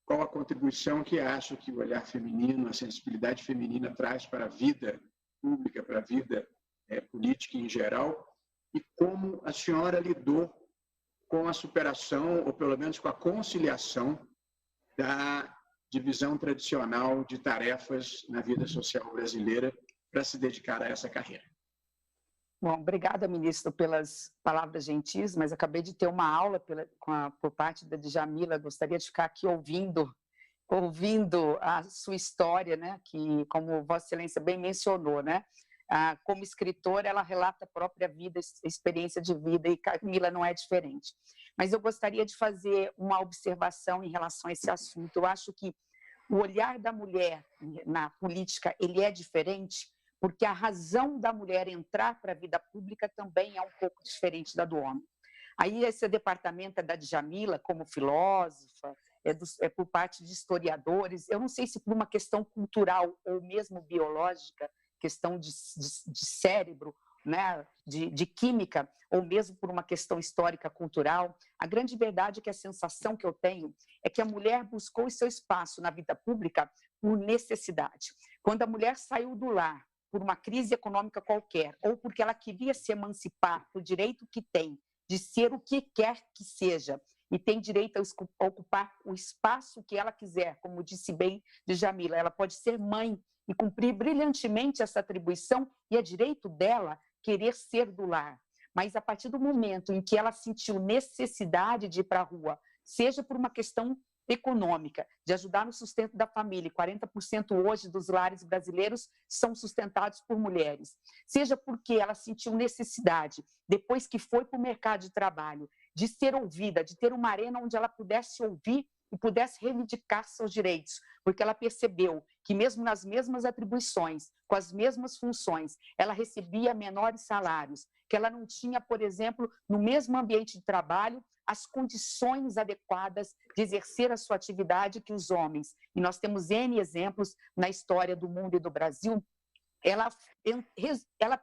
qual a contribuição que acha que o olhar feminino, a sensibilidade feminina traz para a vida pública, para a vida política em geral, e como a senhora lidou com a superação, ou pelo menos com a conciliação da divisão tradicional de tarefas na vida social brasileira para se dedicar a essa carreira. Bom, obrigada, ministro, pelas palavras gentis, mas acabei de ter uma aula por parte da Djamila. Gostaria de ficar aqui ouvindo a sua história, né? Que, como Vossa Excelência bem mencionou, né? Como escritora, ela relata a própria vida, experiência de vida, e Camila não é diferente. Mas eu gostaria de fazer uma observação em relação a esse assunto. Eu acho que o olhar da mulher na política, ele é diferente, porque a razão da mulher entrar para a vida pública também é um pouco diferente da do homem. Aí esse departamento é da Djamila, como filósofa, é por parte de historiadores, eu não sei se por uma questão cultural ou mesmo biológica, questão de cérebro, né, de química, ou mesmo por uma questão histórica, cultural. A grande verdade é que a sensação que eu tenho é que a mulher buscou o seu espaço na vida pública por necessidade. Quando a mulher saiu do lar por uma crise econômica qualquer, ou porque ela queria se emancipar do direito que tem de ser o que quer que seja, e tem direito a ocupar o espaço que ela quiser, como disse bem Djamila, ela pode ser mãe e cumprir brilhantemente essa atribuição, e é direito dela querer ser do lar. Mas a partir do momento em que ela sentiu necessidade de ir para a rua, seja por uma questão econômica, de ajudar no sustento da família, 40% hoje dos lares brasileiros são sustentados por mulheres, seja porque ela sentiu necessidade, depois que foi para o mercado de trabalho, de ser ouvida, de ter uma arena onde ela pudesse ouvir e pudesse reivindicar seus direitos, porque ela percebeu que mesmo nas mesmas atribuições, com as mesmas funções, ela recebia menores salários, que ela não tinha, por exemplo, no mesmo ambiente de trabalho, as condições adequadas de exercer a sua atividade que os homens. E nós temos N exemplos na história do mundo e do Brasil. Ela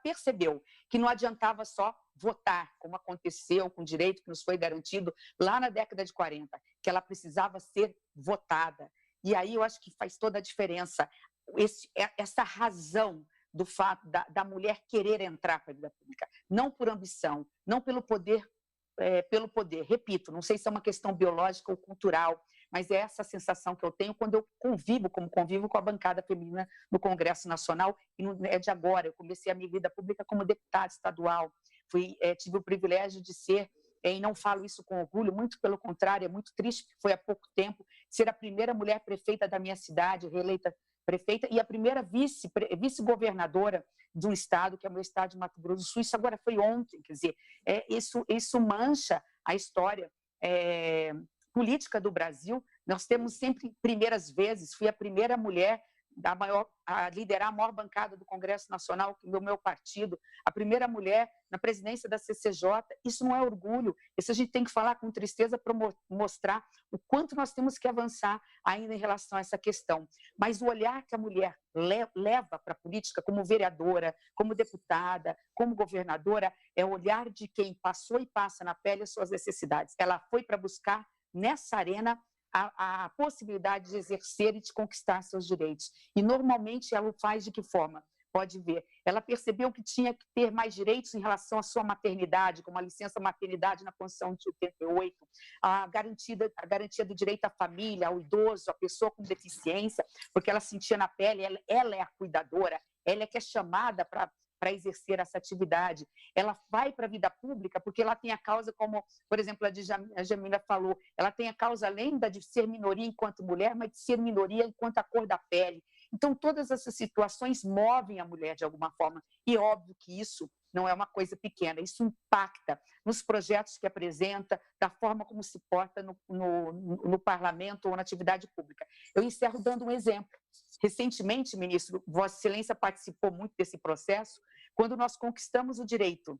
percebeu que não adiantava só votar, como aconteceu com o direito que nos foi garantido lá na década de 40, que ela precisava ser votada. E aí eu acho que faz toda a diferença essa razão do fato da mulher querer entrar para a vida pública, não por ambição, não pelo poder, repito, não sei se é uma questão biológica ou cultural, mas é essa sensação que eu tenho quando eu convivo com a bancada feminina no Congresso Nacional, e não é de agora, eu comecei a minha vida pública como deputada estadual, tive o privilégio de ser, e não falo isso com orgulho, muito pelo contrário, é muito triste, porque foi há pouco tempo, ser a primeira mulher prefeita da minha cidade, reeleita prefeita, e a primeira vice-governadora de um estado, que é o meu estado de Mato Grosso do Sul. Isso agora foi ontem, quer dizer, isso mancha a história política do Brasil. Nós temos sempre primeiras vezes, fui a primeira mulher a liderar a maior bancada do Congresso Nacional, do meu partido, a primeira mulher na presidência da CCJ. Isso não é orgulho, isso a gente tem que falar com tristeza para mostrar o quanto nós temos que avançar ainda em relação a essa questão. Mas o olhar que a mulher leva para a política, como vereadora, como deputada, como governadora, é o olhar de quem passou e passa na pele as suas necessidades. Ela foi para buscar nessa arena a possibilidade de exercer e de conquistar seus direitos. E, normalmente, ela o faz de que forma? Pode ver. Ela percebeu que tinha que ter mais direitos em relação à sua maternidade, como a licença maternidade na Constituição de 88, a garantia do direito à família, ao idoso, à pessoa com deficiência, porque ela sentia na pele, ela é a cuidadora, ela é que é chamada para para exercer essa atividade. Ela vai para a vida pública porque ela tem a causa, como, por exemplo, a Jamila falou, ela tem a causa além de ser minoria enquanto mulher, mas de ser minoria enquanto a cor da pele. Então, todas essas situações movem a mulher de alguma forma. E óbvio que isso não é uma coisa pequena, isso impacta nos projetos que apresenta, da forma como se porta no parlamento ou na atividade pública. Eu encerro dando um exemplo. Recentemente, ministro, Vossa Excelência participou muito desse processo, quando nós conquistamos o direito.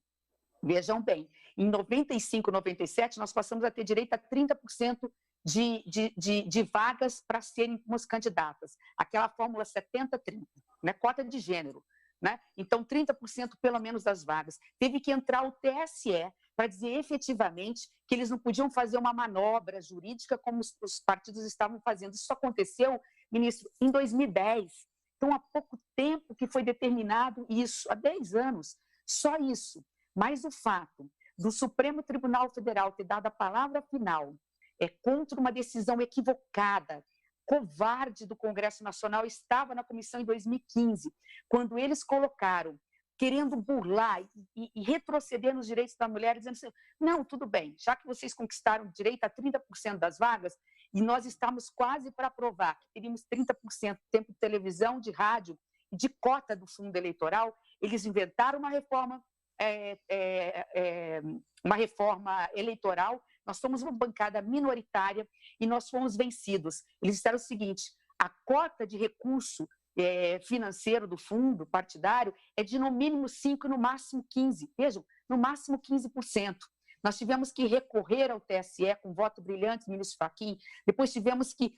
Vejam bem, em 95, 97, nós passamos a ter direito a 30% de vagas para serem umas candidatas. Aquela fórmula 70-30, né? Cota de gênero. Né? Então, 30% pelo menos das vagas. Teve que entrar o TSE para dizer efetivamente que eles não podiam fazer uma manobra jurídica como os partidos estavam fazendo. Isso aconteceu, ministro, em 2010. Então, há pouco tempo que foi determinado isso, há 10 anos. Só isso. Mas o fato do Supremo Tribunal Federal ter dado a palavra final contra uma decisão equivocada, covarde do Congresso Nacional, estava na comissão em 2015, quando eles colocaram, querendo burlar e retroceder nos direitos da mulher, dizendo assim, não, tudo bem, já que vocês conquistaram o direito a 30% das vagas, e nós estamos quase para aprovar que teríamos 30% de tempo de televisão, de rádio e de cota do fundo eleitoral, eles inventaram uma reforma eleitoral. Nós somos uma bancada minoritária e nós fomos vencidos. Eles disseram o seguinte, a cota de recurso financeiro do fundo partidário é de no mínimo 5%, no máximo 15%. Vejam, no máximo 15%. Nós tivemos que recorrer ao TSE com voto brilhante, ministro Fachin, depois tivemos que,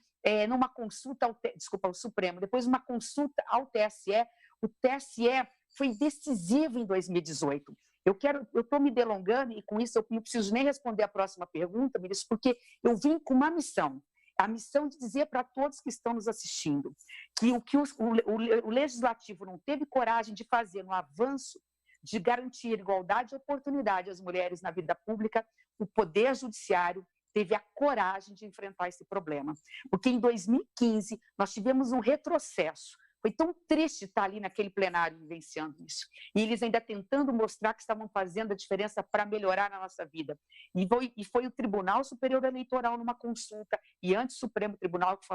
numa consulta ao Supremo, depois uma consulta ao TSE, o TSE foi decisivo em 2018. Eu estou me delongando e com isso eu não preciso nem responder a próxima pergunta, ministro, porque eu vim com uma missão, a missão de dizer para todos que estão nos assistindo que o que o Legislativo não teve coragem de fazer no avanço de garantir igualdade e oportunidade às mulheres na vida pública, o Poder Judiciário teve a coragem de enfrentar esse problema. Porque em 2015 nós tivemos um retrocesso. Foi tão triste estar ali naquele plenário vivenciando isso. E eles ainda tentando mostrar que estavam fazendo a diferença para melhorar a nossa vida. E foi o Tribunal Superior Eleitoral numa consulta e antes o Supremo Tribunal que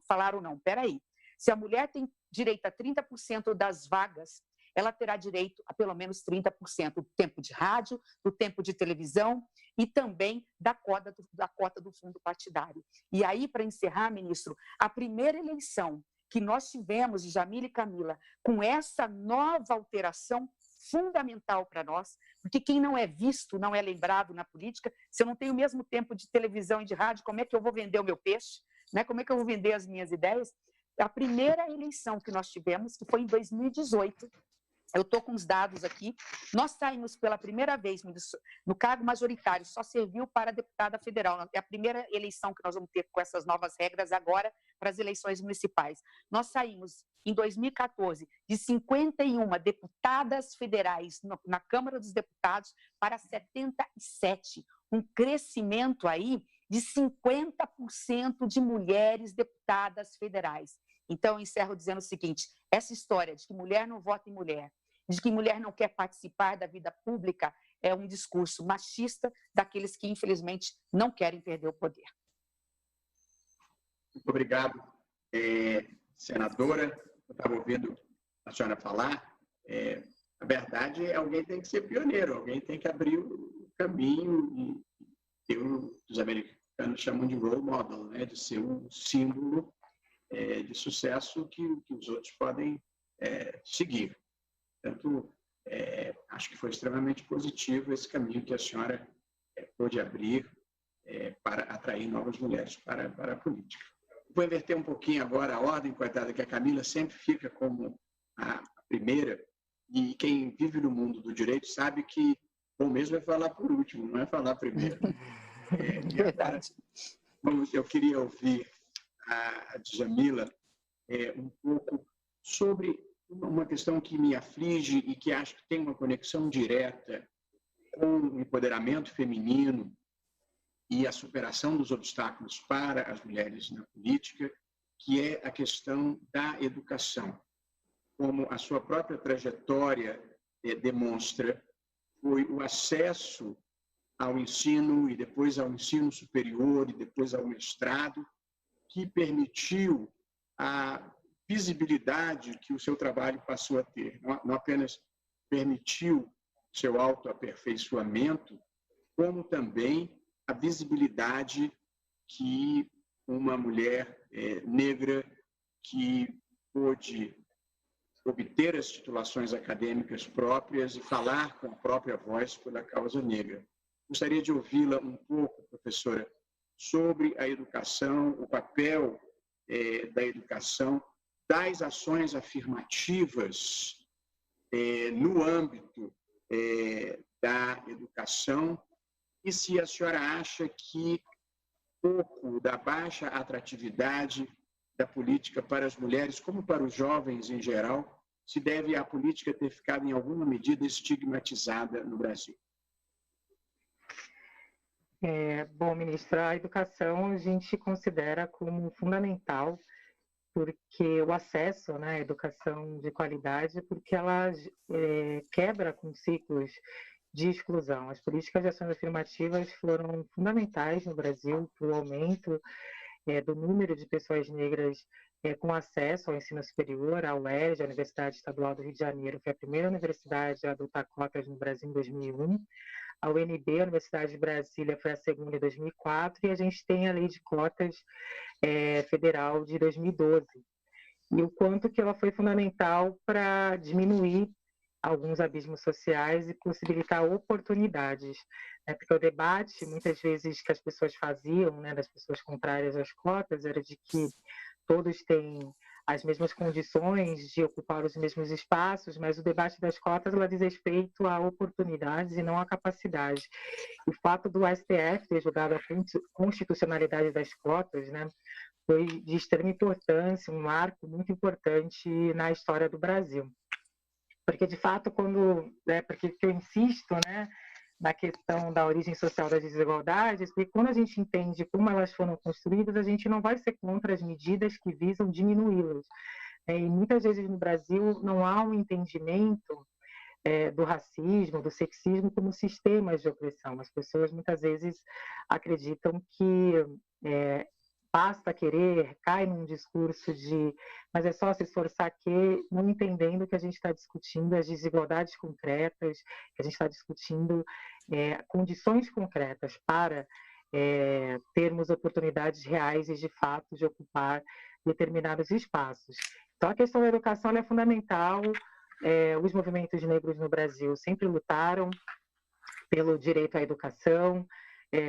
falaram não, peraí, se a mulher tem direito a 30% das vagas, ela terá direito a pelo menos 30% do tempo de rádio, do tempo de televisão e também da cota do fundo partidário. E aí, para encerrar, ministro, a primeira eleição que nós tivemos, de Jamila e Camila, com essa nova alteração fundamental para nós, porque quem não é visto não é lembrado na política. Se eu não tenho o mesmo tempo de televisão e de rádio, como é que eu vou vender o meu peixe? Né? Como é que eu vou vender as minhas ideias? A primeira eleição que nós tivemos, que foi em 2018, eu estou com os dados aqui, nós saímos pela primeira vez no cargo majoritário, só serviu para deputada federal, é a primeira eleição que nós vamos ter com essas novas regras agora para as eleições municipais. Nós saímos, em 2014, de 51 deputadas federais na Câmara dos Deputados para 77, um crescimento aí de 50% de mulheres deputadas federais. Então, eu encerro dizendo o seguinte, essa história de que mulher não vota em mulher, de que mulher não quer participar da vida pública, é um discurso machista daqueles que, infelizmente, não querem perder o poder. Muito obrigado, senadora. Eu estava ouvindo a senhora falar. A verdade é alguém tem que ser pioneiro, alguém tem que abrir o caminho e os americanos chamam de role model, né, de ser um símbolo de sucesso que os outros podem seguir. Portanto, acho que foi extremamente positivo esse caminho que a senhora pôde abrir para atrair novas mulheres para a política. Vou inverter um pouquinho agora a ordem, coitada, que a Camila sempre fica como a primeira, e quem vive no mundo do direito sabe que bom mesmo é falar por último, não é falar primeiro. Verdade. Eu queria ouvir a Djamila um pouco sobre uma questão que me aflige e que acho que tem uma conexão direta com o empoderamento feminino e a superação dos obstáculos para as mulheres na política, que é a questão da educação. Como a sua própria trajetória demonstra foi o acesso ao ensino e depois ao ensino superior e depois ao mestrado, que permitiu a visibilidade que o seu trabalho passou a ter. Não apenas permitiu seu autoaperfeiçoamento, como também a visibilidade que uma mulher negra que pôde obter as titulações acadêmicas próprias e falar com a própria voz pela causa negra. Gostaria de ouvi-la um pouco, professora, sobre a educação, o papel da educação, das ações afirmativas no âmbito da educação, e se a senhora acha que pouco da baixa atratividade da política para as mulheres, como para os jovens em geral, se deve à política ter ficado em alguma medida estigmatizada no Brasil. Bom, ministra, a educação a gente considera como fundamental, porque o acesso, né, à educação de qualidade, porque ela quebra com ciclos de exclusão. As políticas de ações afirmativas foram fundamentais no Brasil para o aumento do número de pessoas negras com acesso ao ensino superior. A UERJ, a Universidade Estadual do Rio de Janeiro, foi a primeira universidade a adotar cotas no Brasil em 2001. A UNB, a Universidade de Brasília, foi a segunda em 2004, e a gente tem a Lei de Cotas Federal de 2012. E o quanto que ela foi fundamental para diminuir alguns abismos sociais e possibilitar oportunidades. Porque o debate, muitas vezes, que as pessoas faziam, né, das pessoas contrárias às cotas, era de que todos têm as mesmas condições de ocupar os mesmos espaços, mas o debate das cotas ela diz respeito a oportunidades e não a capacidade. O fato do STF ter julgado a constitucionalidade das cotas, né, foi de extrema importância, um marco muito importante na história do Brasil. Porque, de fato, porque eu insisto, né, na questão da origem social das desigualdades, porque quando a gente entende como elas foram construídas, a gente não vai ser contra as medidas que visam diminuí-las. E muitas vezes no Brasil não há um entendimento do racismo, do sexismo como sistemas de opressão. As pessoas muitas vezes acreditam que basta querer, cai num discurso de mas é só se esforçar que, não entendendo que a gente está discutindo as desigualdades concretas, que a gente está discutindo condições concretas para termos oportunidades reais e de fato de ocupar determinados espaços. Então a questão da educação é fundamental. Os movimentos negros no Brasil sempre lutaram pelo direito à educação.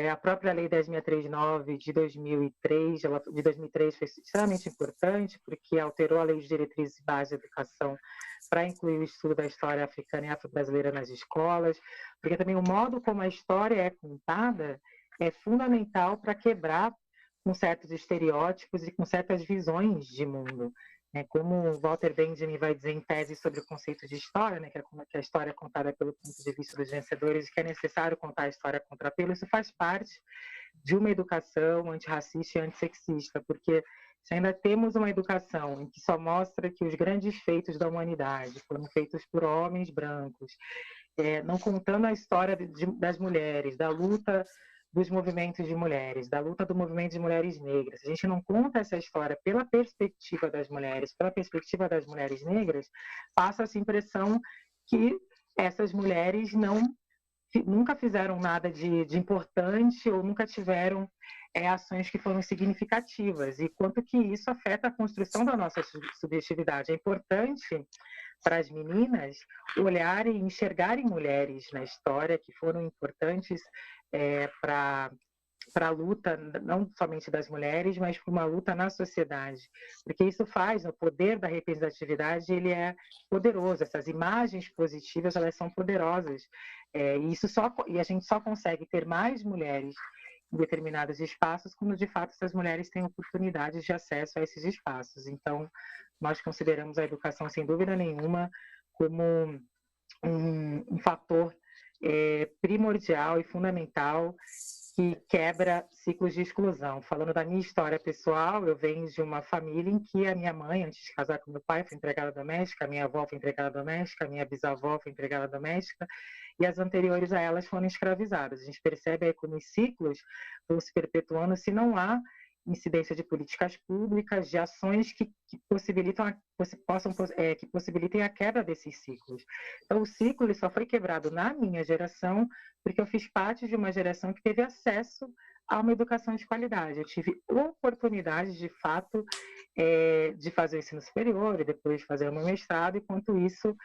A própria Lei 10.639 de 2003, foi extremamente importante, porque alterou a Lei de Diretrizes e Bases de Educação para incluir o estudo da história africana e afro-brasileira nas escolas, porque também o modo como a história é contada é fundamental para quebrar com certos estereótipos e com certas visões de mundo. Como Walter Benjamin vai dizer em tese sobre o conceito de história, né, que a história é contada pelo ponto de vista dos vencedores e que é necessário contar a história contra pelo, isso faz parte de uma educação antirracista e antissexista, porque se ainda temos uma educação em que só mostra que os grandes feitos da humanidade foram feitos por homens brancos, não contando a história das mulheres, da luta dos movimentos de mulheres, da luta do movimento de mulheres negras. Se a gente não conta essa história pela perspectiva das mulheres, pela perspectiva das mulheres negras, passa-se a impressão que essas mulheres nunca fizeram nada de importante ou nunca tiveram ações que foram significativas, e quanto que isso afeta a construção da nossa subjetividade. É importante para as meninas olharem e enxergarem mulheres na história que foram importantes para a luta, não somente das mulheres, mas para uma luta na sociedade. Porque isso faz, o poder da representatividade, ele é poderoso, essas imagens positivas, elas são poderosas. E a gente só consegue ter mais mulheres em determinados espaços quando, de fato, essas mulheres têm oportunidades de acesso a esses espaços. Então, nós consideramos a educação, sem dúvida nenhuma, como um fator primordial e fundamental que quebra ciclos de exclusão. Falando da minha história pessoal, eu venho de uma família em que a minha mãe, antes de casar com meu pai, foi empregada doméstica, a minha avó foi empregada doméstica, a minha bisavó foi empregada doméstica, e as anteriores a elas foram escravizadas. A gente percebe aí como os ciclos vão se perpetuando se não há incidência de políticas públicas, de ações que possibilitem a quebra desses ciclos. Então, o ciclo ele só foi quebrado na minha geração porque eu fiz parte de uma geração que teve acesso a uma educação de qualidade. Eu tive oportunidade, de fato, de fazer o ensino superior e depois fazer o meu mestrado, enquanto isso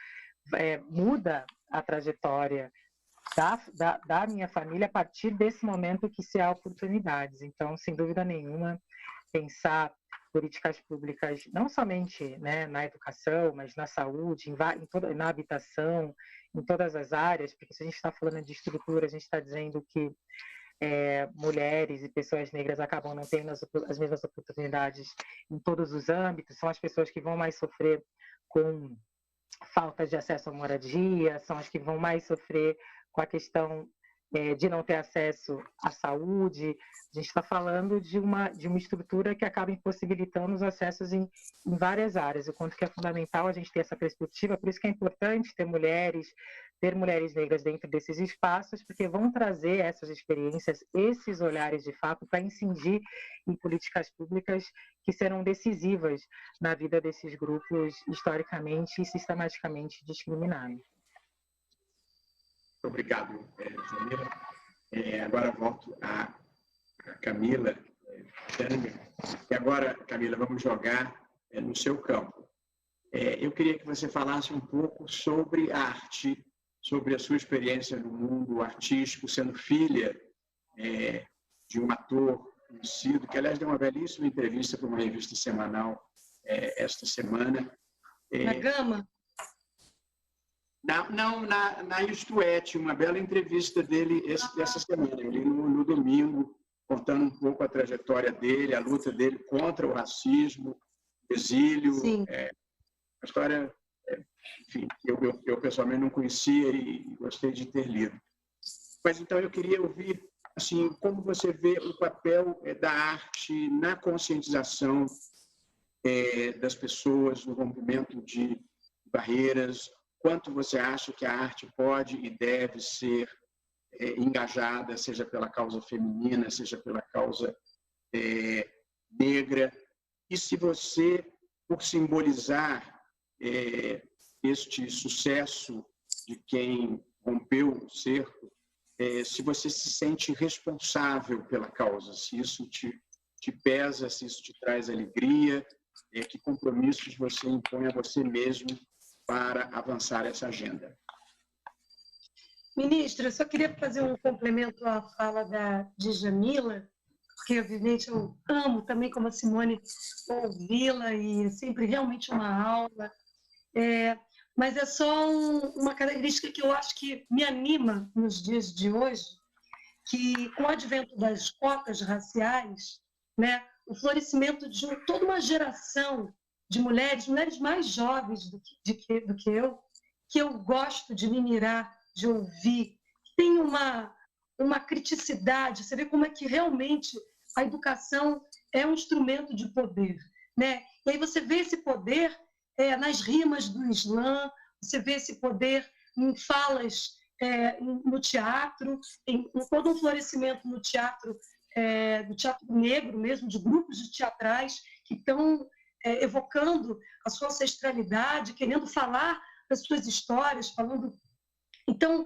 muda a trajetória da minha família a partir desse momento que se há oportunidades. Então, sem dúvida nenhuma, pensar políticas públicas não somente, né, na educação, mas na saúde, na habitação, em todas as áreas, porque se a gente está falando de estrutura, a gente está dizendo que mulheres e pessoas negras acabam não tendo as mesmas oportunidades em todos os âmbitos, são as pessoas que vão mais sofrer com falta de acesso à moradia, são as que vão mais sofrer com a questão de não ter acesso à saúde. A gente está falando de uma estrutura que acaba impossibilitando os acessos em várias áreas, o quanto que é fundamental a gente ter essa perspectiva, por isso que é importante ter mulheres negras dentro desses espaços, porque vão trazer essas experiências, esses olhares de fato, para incidir em políticas públicas que serão decisivas na vida desses grupos historicamente e sistematicamente discriminados. Obrigado, Jamila. Agora volto a Camila Tanga. E agora, Camila, vamos jogar no seu campo. Eu queria que você falasse um pouco sobre arte, sobre a sua experiência no mundo artístico, sendo filha de um ator conhecido, que, aliás, deu uma belíssima entrevista para uma revista semanal esta semana. Na Gama? Não, na Isto É, tinha uma bela entrevista dele essa semana, eu li no domingo, contando um pouco a trajetória dele, a luta dele contra o racismo, o exílio. Sim. Uma história, enfim, eu pessoalmente não conhecia e gostei de ter lido. Mas então eu queria ouvir assim, como você vê o papel da arte na conscientização das pessoas, no rompimento de barreiras. Quanto você acha que a arte pode e deve ser engajada, seja pela causa feminina, seja pela causa negra? E se você, por simbolizar este sucesso de quem rompeu o cerco, se você se sente responsável pela causa, se isso te pesa, se isso te traz alegria, que compromissos você impõe a você mesmo para avançar essa agenda. Ministra, eu só queria fazer um complemento à fala de Jamila, porque, obviamente, eu amo também, como a Simone, ouvi-la e é sempre realmente uma aula. Mas é só uma característica que eu acho que me anima nos dias de hoje, que com o advento das cotas raciais, né, o florescimento de toda uma geração de mulheres mais jovens do que eu gosto de me mirar, de ouvir, que tem uma criticidade, você vê como é que realmente a educação é um instrumento de poder, né? E aí você vê esse poder nas rimas do Islã, você vê esse poder em falas no teatro, em todo um florescimento no teatro negro mesmo, de grupos de teatrais que estão evocando a sua ancestralidade, querendo falar das suas histórias, falando... Então,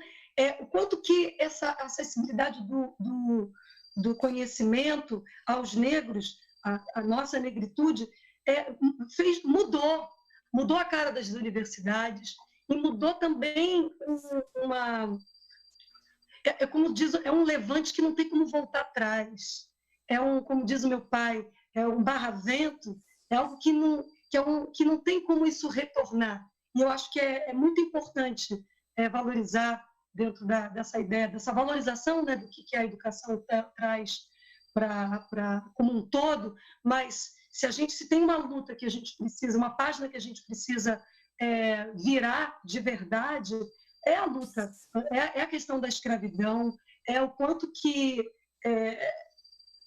o quanto que essa acessibilidade do conhecimento aos negros, a nossa negritude, mudou a cara das universidades e mudou também como diz, um levante que não tem como voltar atrás. Como diz o meu pai, é um barravento, é algo que não tem como isso retornar. E eu acho que é muito importante valorizar dentro dessa ideia, dessa valorização, né, do que a educação traz como um todo, mas se tem uma luta que a gente precisa, uma página que a gente precisa virar de verdade, é a luta, é a questão da escravidão, é o quanto que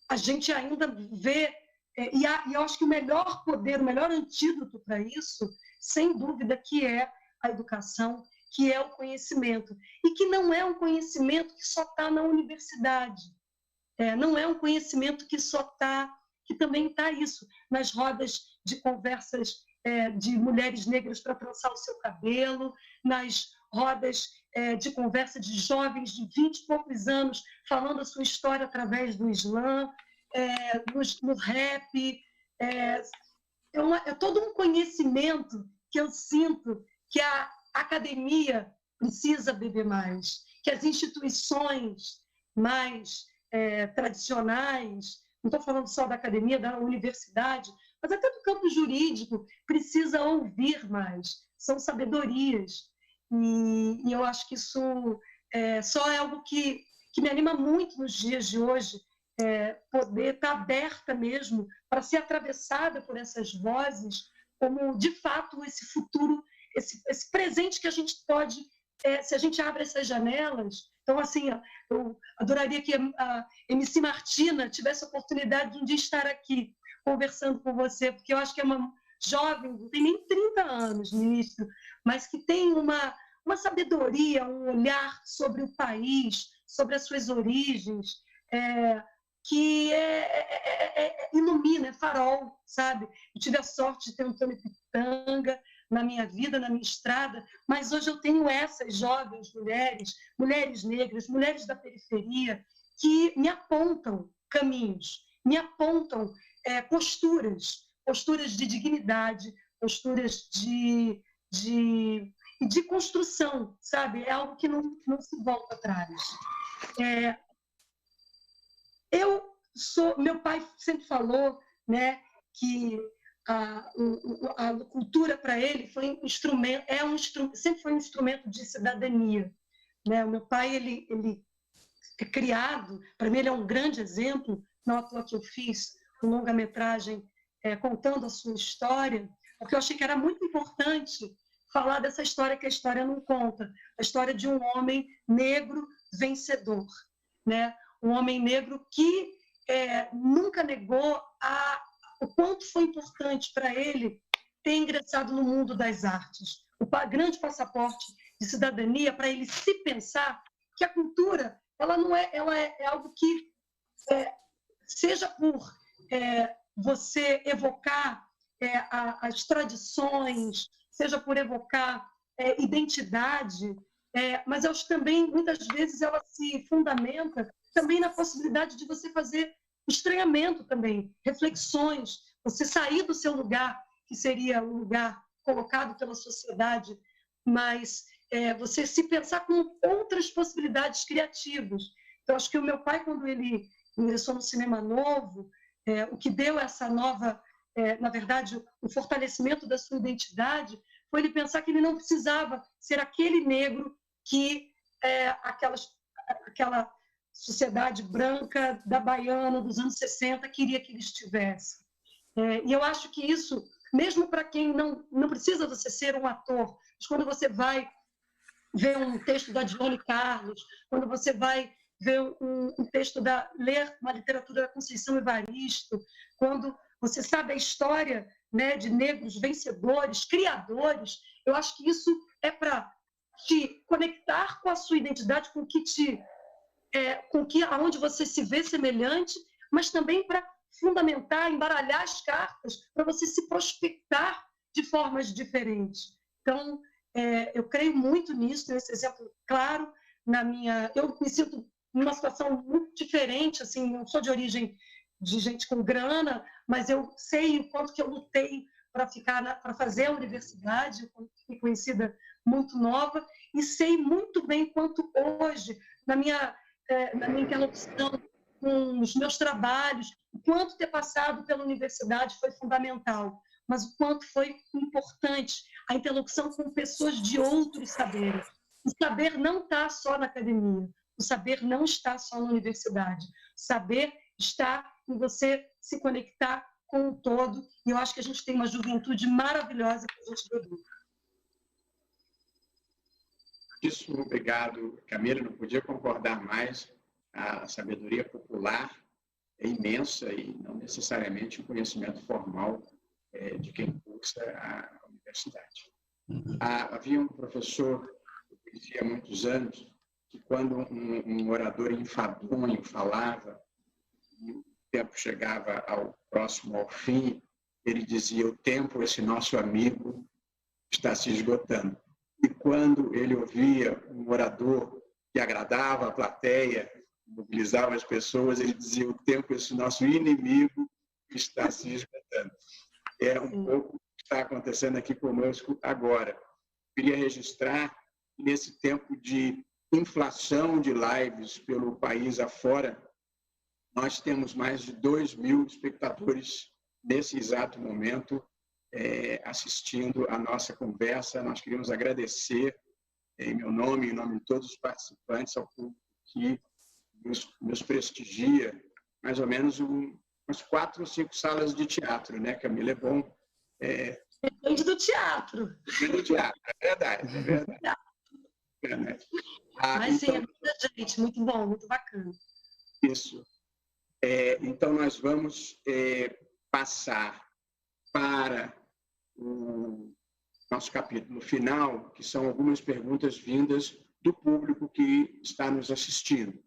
a gente ainda vê, e eu acho que o melhor poder, o melhor antídoto para isso, sem dúvida, que é a educação, que é o conhecimento, e que não é um conhecimento que só está na universidade, não é um conhecimento que só está, que também está isso, nas rodas de conversas de mulheres negras para trançar o seu cabelo, nas rodas de conversa de jovens de 20 e poucos anos falando a sua história através do Islã, no rap. É todo um conhecimento que eu sinto que a academia precisa beber mais, que as instituições mais tradicionais, não estou falando só da academia, da universidade, mas até do campo jurídico, precisa ouvir mais. São sabedorias. E eu acho que isso só é algo que me anima muito nos dias de hoje, poder estar aberta mesmo para ser atravessada por essas vozes, como, de fato, esse futuro, esse presente que a gente pode, se a gente abre essas janelas. Então, assim, eu adoraria que a MC Martina tivesse a oportunidade de um dia estar aqui conversando com você, porque eu acho que é uma jovem, não tem nem 30 anos, ministro, mas que tem uma sabedoria, um olhar sobre o país, sobre as suas origens, que ilumina, é farol, sabe? Eu tive a sorte de ter um Tony Pitanga na minha vida, na minha estrada, mas hoje eu tenho essas jovens mulheres negras, mulheres da periferia, que me apontam caminhos, me apontam posturas de dignidade, posturas de construção, sabe? É algo que não se volta atrás. Meu pai sempre falou, né, que a cultura para ele foi um instrumento, sempre foi um instrumento de cidadania, né? O meu pai ele é criado, para mim ele é um grande exemplo, não à toa que eu fiz uma longa-metragem contando a sua história, porque eu achei que era muito importante falar dessa história que a história não conta, a história de um homem negro vencedor, né? Um homem negro que nunca negou o quanto foi importante para ele ter ingressado no mundo das artes. O grande passaporte de cidadania para ele se pensar que a cultura ela é algo que, seja por você evocar as tradições, seja por evocar identidade, mas eu acho que também, muitas vezes, ela se fundamenta também na possibilidade de você fazer estranhamento também, reflexões, você sair do seu lugar, que seria o lugar colocado pela sociedade, mas você se pensar com outras possibilidades criativas. Então, acho que o meu pai, quando ele ingressou no cinema novo, o que deu essa nova, na verdade, o fortalecimento da sua identidade, foi ele pensar que ele não precisava ser aquele negro que aquela sociedade branca da Baiana dos anos 60 queria que ele estivesse. E eu acho que isso, mesmo para quem não precisa você ser um ator, mas quando você vai ver um texto da Dione Carlos, quando você vai ver um texto ler uma literatura da Conceição Evaristo, quando você sabe a história, né, de negros vencedores, criadores, eu acho que isso é para te conectar com a sua identidade, com que aonde você se vê semelhante, mas também para fundamentar, embaralhar as cartas para você se prospectar de formas diferentes. Então, eu creio muito nisso, nesse exemplo claro. Eu me sinto numa situação muito diferente, assim, não sou de origem de gente com grana, mas eu sei o quanto que eu lutei para fazer a universidade, eu fui conhecida muito nova, e sei muito bem quanto hoje, na minha interlocução com os meus trabalhos, o quanto ter passado pela universidade foi fundamental, mas o quanto foi importante a interlocução com pessoas de outros saberes. O saber não está só na academia, o saber não está só na universidade, o saber está em você se conectar com o todo, e eu acho que a gente tem uma juventude maravilhosa que a gente dedica. Isso, obrigado, Camila, não podia concordar mais. a sabedoria popular é imensa e não necessariamente o conhecimento formal de quem cursa a universidade. Havia um professor que eu conhecia há muitos anos que, quando um orador enfadonho falava e o tempo chegava próximo ao fim, ele dizia: o tempo, esse nosso amigo, está se esgotando. E quando ele ouvia um orador que agradava a plateia, mobilizava as pessoas, ele dizia: o tempo, esse nosso inimigo, está se esgotando. É um pouco o que está acontecendo aqui conosco agora. Queria registrar que, nesse tempo de inflação de lives pelo país afora, nós temos mais de 2.000 espectadores nesse exato momento assistindo a nossa conversa. Nós queríamos agradecer, em meu nome e em nome de todos os participantes, ao público que nos prestigia, mais ou menos umas 4 ou 5 salas de teatro, né, Camila? É bom. Depende do teatro. Depende do teatro, é verdade, é verdade. Mas sim, então, é muita gente, muito bom, muito bacana. Isso. Então, nós vamos passar para o nosso capítulo final, que são algumas perguntas vindas do público que está nos assistindo.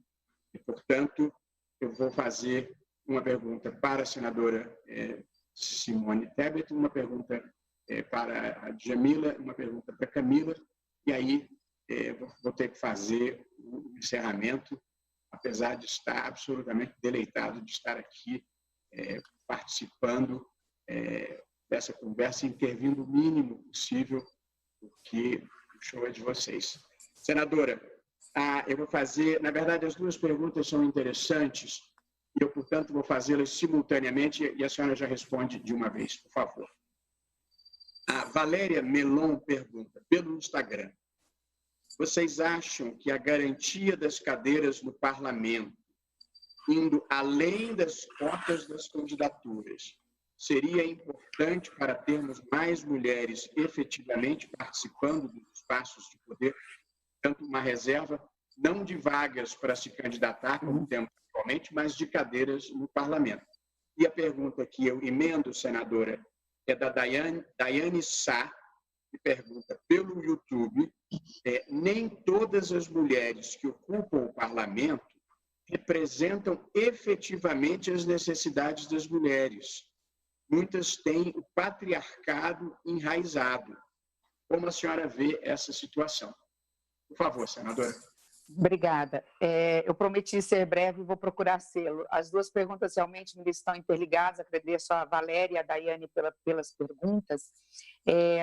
E, portanto, eu vou fazer uma pergunta para a senadora Simone Tebet, uma pergunta para a Djamila, uma pergunta para a Camila, e aí vou ter que fazer o encerramento, apesar de estar absolutamente deleitado de estar aqui participando dessa conversa, intervindo o mínimo possível, porque o show é de vocês. Senadora, eu vou fazer, na verdade, as duas perguntas são interessantes, e eu, portanto, vou fazê-las simultaneamente, e a senhora já responde de uma vez, por favor. A Valéria Melon pergunta, pelo Instagram: vocês acham que a garantia das cadeiras no parlamento, indo além das cotas das candidaturas, seria importante para termos mais mulheres efetivamente participando dos espaços de poder, tanto uma reserva, não de vagas para se candidatar, como temos atualmente, mas de cadeiras no parlamento? E a pergunta que eu emendo, senadora, é da Daiane Sá, que pergunta pelo YouTube: nem todas as mulheres que ocupam o parlamento representam efetivamente as necessidades das mulheres. Muitas têm o patriarcado enraizado. Como a senhora vê essa situação? Por favor, senadora. Obrigada. Eu prometi ser breve e vou procurar sê-lo. As duas perguntas realmente me estão interligadas. Agradeço a Valéria e a Daiane pelas perguntas.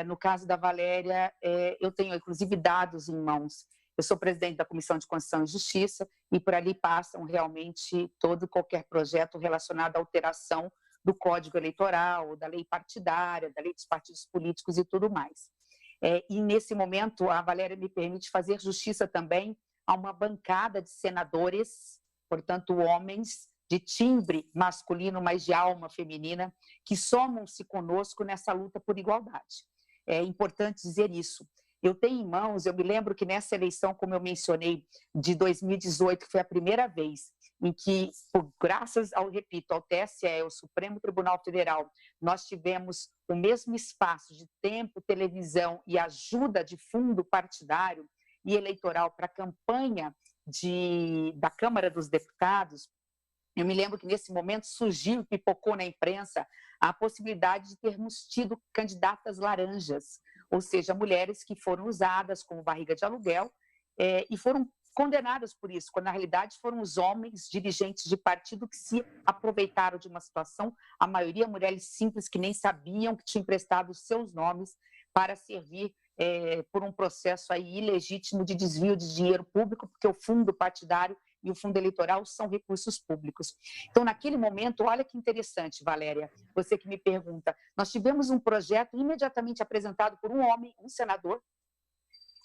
No caso da Valéria, eu tenho, inclusive, dados em mãos. Eu sou presidente da Comissão de Constituição e Justiça e por ali passam realmente qualquer projeto relacionado à alteração do Código Eleitoral, da lei partidária, da lei dos partidos políticos e tudo mais. E, nesse momento, a Valéria me permite fazer justiça também a uma bancada de senadores, portanto, homens de timbre masculino, mas de alma feminina, que somam-se conosco nessa luta por igualdade. É importante dizer isso. Eu tenho em mãos, eu me lembro que nessa eleição, como eu mencionei, de 2018, que foi a primeira vez em que, graças ao TSE, o Supremo Tribunal Federal, nós tivemos o mesmo espaço de tempo, televisão e ajuda de fundo partidário e eleitoral para a campanha da Câmara dos Deputados. Eu me lembro que, nesse momento, surgiu, pipocou na imprensa, a possibilidade de termos tido candidatas laranjas, ou seja, mulheres que foram usadas como barriga de aluguel e foram condenadas por isso, quando, na realidade, foram os homens dirigentes de partido que se aproveitaram de uma situação, a maioria mulheres simples que nem sabiam que tinham emprestado os seus nomes para servir por um processo aí ilegítimo de desvio de dinheiro público, porque o fundo partidário e o fundo eleitoral são recursos públicos. Então, naquele momento, olha que interessante, Valéria, você que me pergunta, nós tivemos um projeto imediatamente apresentado por um homem, um senador,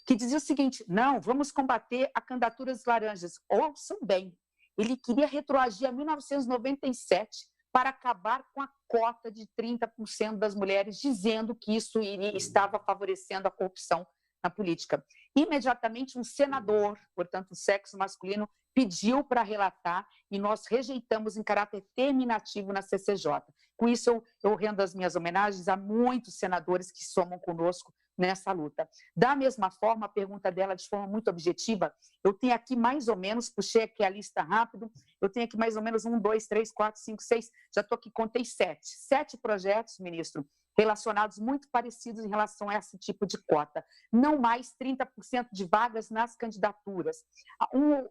que dizia o seguinte: não, vamos combater a candidatura dos laranjas. Ouçam bem, ele queria retroagir a 1997 para acabar com a cota de 30% das mulheres, dizendo que isso estava favorecendo a corrupção na política. Imediatamente, um senador, portanto, sexo masculino, pediu para relatar e nós rejeitamos em caráter terminativo na CCJ. Com isso, eu rendo as minhas homenagens a muitos senadores que somam conosco nessa luta. Da mesma forma, a pergunta dela, de forma muito objetiva, eu tenho aqui mais ou menos, puxei aqui a lista rápido, eu tenho aqui mais ou menos 1, 2, 3, 4, 5, 6, já estou aqui, contei 7 projetos, ministro, relacionados muito parecidos em relação a esse tipo de cota. Não mais 30% de vagas nas candidaturas.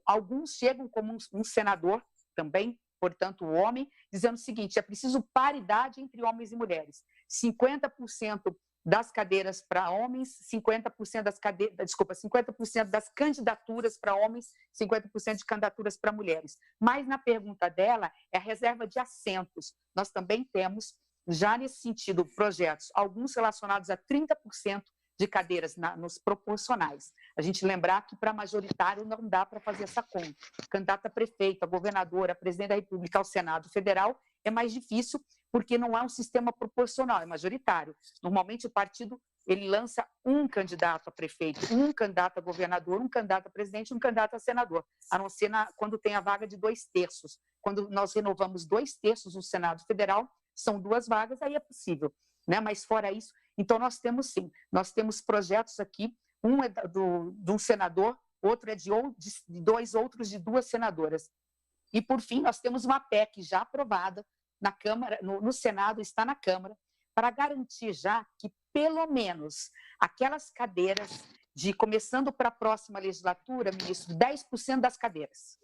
Alguns chegam como um senador também, portanto, o homem, dizendo o seguinte, é preciso paridade entre homens e mulheres. 50% das cadeiras para homens, 50% das candidaturas para homens, 50% de candidaturas para mulheres. Mas na pergunta dela é a reserva de assentos. Nós também temos, já nesse sentido, projetos, alguns relacionados a 30% de cadeiras nos proporcionais. A gente lembrar que para majoritário não dá para fazer essa conta. Candidata a prefeito, a governadora, a presidente da República, ao Senado Federal, é mais difícil porque não há um sistema proporcional, é majoritário. Normalmente o partido ele lança um candidato a prefeito, um candidato a governador, um candidato a presidente, um candidato a senador, a não ser quando tem a vaga de 2/3. Quando nós renovamos 2/3 no Senado Federal, são 2 vagas, aí é possível, né? Mas fora isso, então nós temos sim, nós temos projetos aqui, um é de um senador, outro é de 2 outros de 2 senadoras. E por fim, nós temos uma PEC já aprovada na Câmara, no Senado, está na Câmara, para garantir já que pelo menos aquelas cadeiras começando para a próxima legislatura, ministro, 10% das cadeiras.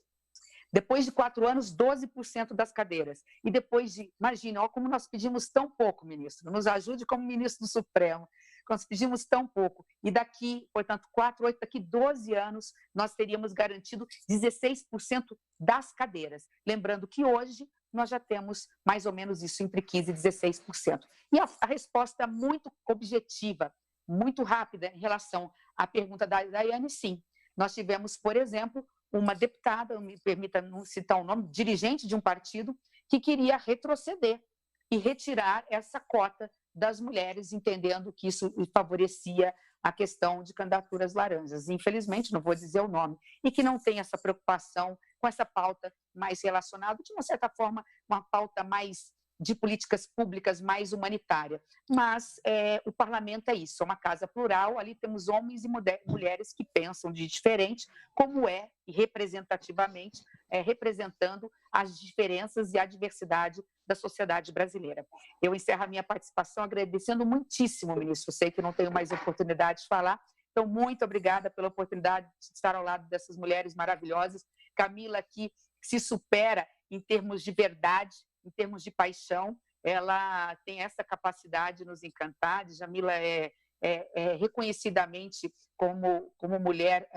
Depois de 4 anos, 12% das cadeiras. E depois de, imagina, ó, como nós pedimos tão pouco, ministro, nos ajude como ministro do Supremo, nós pedimos tão pouco. E daqui, portanto, 4, 8, daqui 12 anos, nós teríamos garantido 16% das cadeiras. Lembrando que hoje nós já temos mais ou menos isso, entre 15% e 16%. E a resposta muito objetiva, muito rápida em relação à pergunta da Daiane, sim. Nós tivemos, por exemplo, uma deputada, me permita não citar o nome, dirigente de um partido, que queria retroceder e retirar essa cota das mulheres, entendendo que isso favorecia a questão de candidaturas laranjas. Infelizmente, não vou dizer o nome, e que não tem essa preocupação com essa pauta mais relacionada, de uma certa forma, uma pauta mais de políticas públicas, mais humanitária. Mas o parlamento é isso, é uma casa plural, ali temos homens e mulheres que pensam de diferente, como é, representativamente, representando as diferenças e a diversidade da sociedade brasileira. Eu encerro a minha participação agradecendo muitíssimo, ministro, sei que não tenho mais oportunidade de falar, então muito obrigada pela oportunidade de estar ao lado dessas mulheres maravilhosas. Camila aqui se supera em termos de verdade, em termos de paixão, ela tem essa capacidade de nos encantar. Djamila é reconhecidamente como mulher,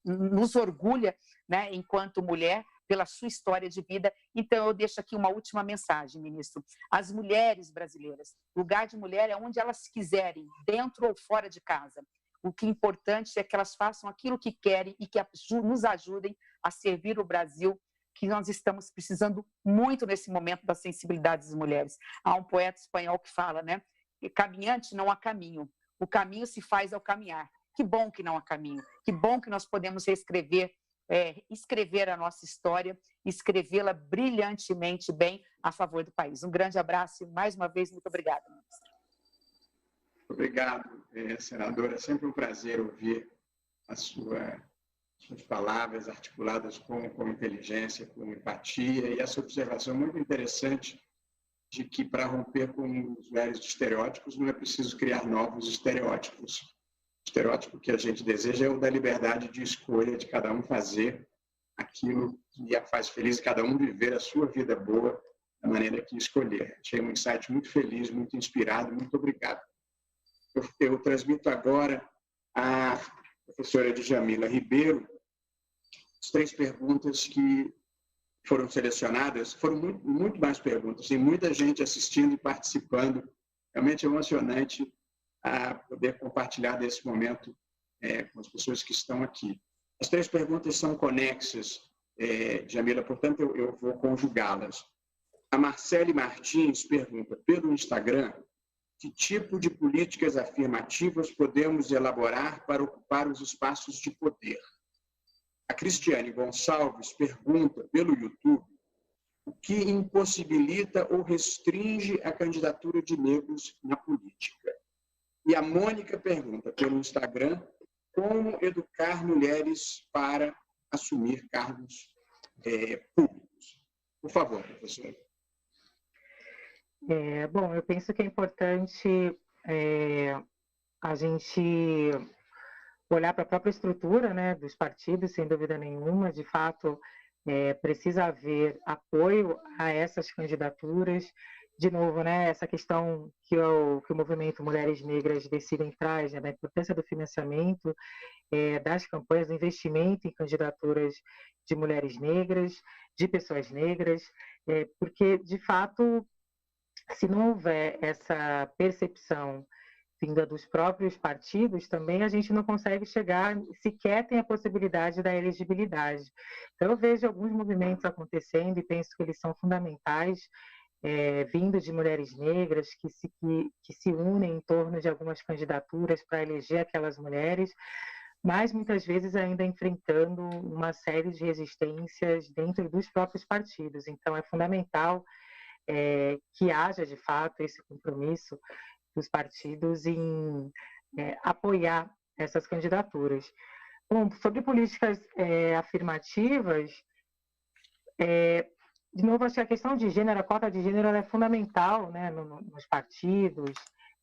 nos orgulha, né, enquanto mulher, pela sua história de vida. Então, eu deixo aqui uma última mensagem, ministro. As mulheres brasileiras, lugar de mulher é onde elas quiserem, dentro ou fora de casa. O que é importante é que elas façam aquilo que querem e que nos ajudem a servir o Brasil, que nós estamos precisando muito nesse momento da sensibilidade das mulheres. Há um poeta espanhol que fala, né? Caminhante não há caminho, o caminho se faz ao caminhar. Que bom que não há caminho, que bom que nós podemos reescrever, escrever a nossa história, escrevê-la brilhantemente bem a favor do país. Um grande abraço e, mais uma vez, muito obrigada, ministra. Obrigado, senadora. É sempre um prazer ouvir as suas palavras articuladas com inteligência, com empatia, e essa observação muito interessante de que, para romper com os velhos estereótipos, não é preciso criar novos estereótipos. O estereótipo que a gente deseja é o da liberdade de escolha, de cada um fazer aquilo que a faz feliz, e cada um viver a sua vida boa da maneira que escolher. Achei um insight muito feliz, muito inspirado. Muito obrigado. Eu transmito agora à professora Djamila Ribeiro as 3 perguntas que foram selecionadas. Foram muito mais perguntas, tem muita gente assistindo e participando. Realmente emocionante a poder compartilhar desse momento com as pessoas que estão aqui. As 3 perguntas são conexas, Djamila, portanto eu vou conjugá-las. A Marcele Martins pergunta pelo Instagram: que tipo de políticas afirmativas podemos elaborar para ocupar os espaços de poder? A Cristiane Gonçalves pergunta pelo YouTube o que impossibilita ou restringe a candidatura de negros na política. E a Mônica pergunta pelo Instagram como educar mulheres para assumir cargos públicos. Por favor, professora. Bom, eu penso que é importante a gente olhar para a própria estrutura, né, dos partidos, sem dúvida nenhuma. De fato, precisa haver apoio a essas candidaturas. De novo, né, essa questão que o movimento Mulheres Negras Decidem traz, né, da importância do financiamento das campanhas, do investimento em candidaturas de mulheres negras, de pessoas negras, porque, de fato, se não houver essa percepção vinda dos próprios partidos, também a gente não consegue chegar, sequer tem a possibilidade da elegibilidade. Então, eu vejo alguns movimentos acontecendo e penso que eles são fundamentais, vindo de mulheres negras que se unem em torno de algumas candidaturas para eleger aquelas mulheres, mas muitas vezes ainda enfrentando uma série de resistências dentro dos próprios partidos. Então, é fundamental que haja, de fato, esse compromisso dos partidos em apoiar essas candidaturas. Bom, sobre políticas afirmativas, de novo, acho que a questão de gênero, a cota de gênero, ela é fundamental, né, nos partidos,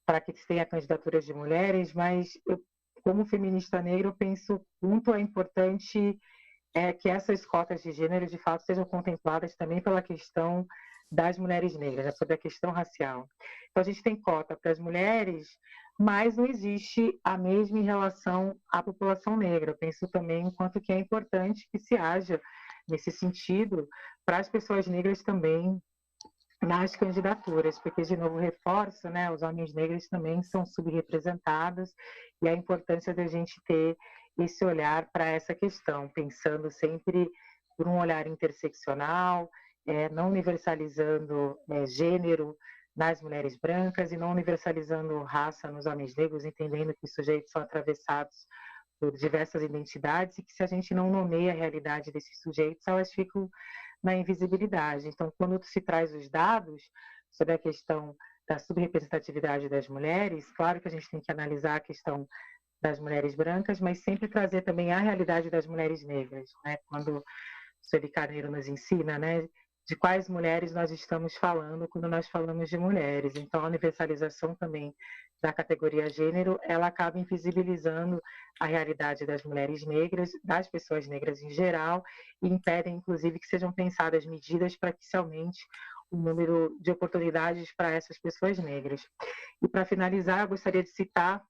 para que se tenha candidaturas de mulheres, mas eu, como feminista negra, eu penso quanto é importante que essas cotas de gênero, de fato, sejam contempladas também pela questão das mulheres negras, né, sobre a questão racial. Então, a gente tem cota para as mulheres, mas não existe a mesma em relação à população negra. Eu penso também o quanto que é importante que se haja, nesse sentido, para as pessoas negras também nas candidaturas, porque, de novo, reforço, né, os homens negros também são subrepresentados e a importância da gente ter esse olhar para essa questão, pensando sempre por um olhar interseccional, não universalizando gênero nas mulheres brancas e não universalizando raça nos homens negros, entendendo que os sujeitos são atravessados por diversas identidades e que se a gente não nomeia a realidade desses sujeitos, elas ficam na invisibilidade. Então, quando se traz os dados sobre a questão da subrepresentatividade das mulheres, claro que a gente tem que analisar a questão das mulheres brancas, mas sempre trazer também a realidade das mulheres negras, né? Quando o Sueli Carneiro nos ensina, né, de quais mulheres nós estamos falando quando nós falamos de mulheres. Então, a universalização também da categoria gênero, ela acaba invisibilizando a realidade das mulheres negras, das pessoas negras em geral, e impedem, inclusive, que sejam pensadas medidas para que se aumente o número de oportunidades para essas pessoas negras. E, para finalizar, eu gostaria de citar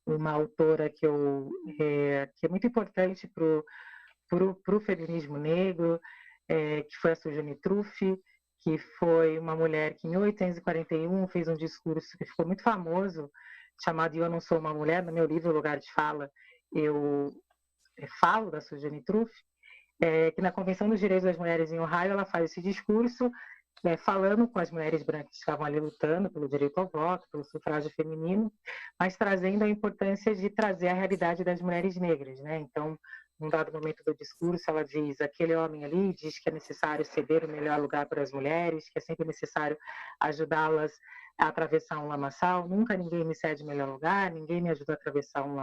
uma autora que é muito importante para o feminismo negro, que foi a Sujane Truff, que foi uma mulher que em 1841 fez um discurso que ficou muito famoso, chamado Eu Não Sou Uma Mulher. No meu livro Lugar de Fala, eu falo da Sujane Truff, que na Convenção dos Direitos das Mulheres em Ohio, ela faz esse discurso falando com as mulheres brancas que estavam ali lutando pelo direito ao voto, pelo sufrágio feminino, mas trazendo a importância de trazer a realidade das mulheres negras, né? Então, num dado momento do discurso, ela diz: aquele homem ali diz que é necessário ceder o melhor lugar para as mulheres, que é sempre necessário ajudá-las a atravessar um lamaçal. Nunca ninguém me cede o melhor lugar, ninguém me ajuda a atravessar um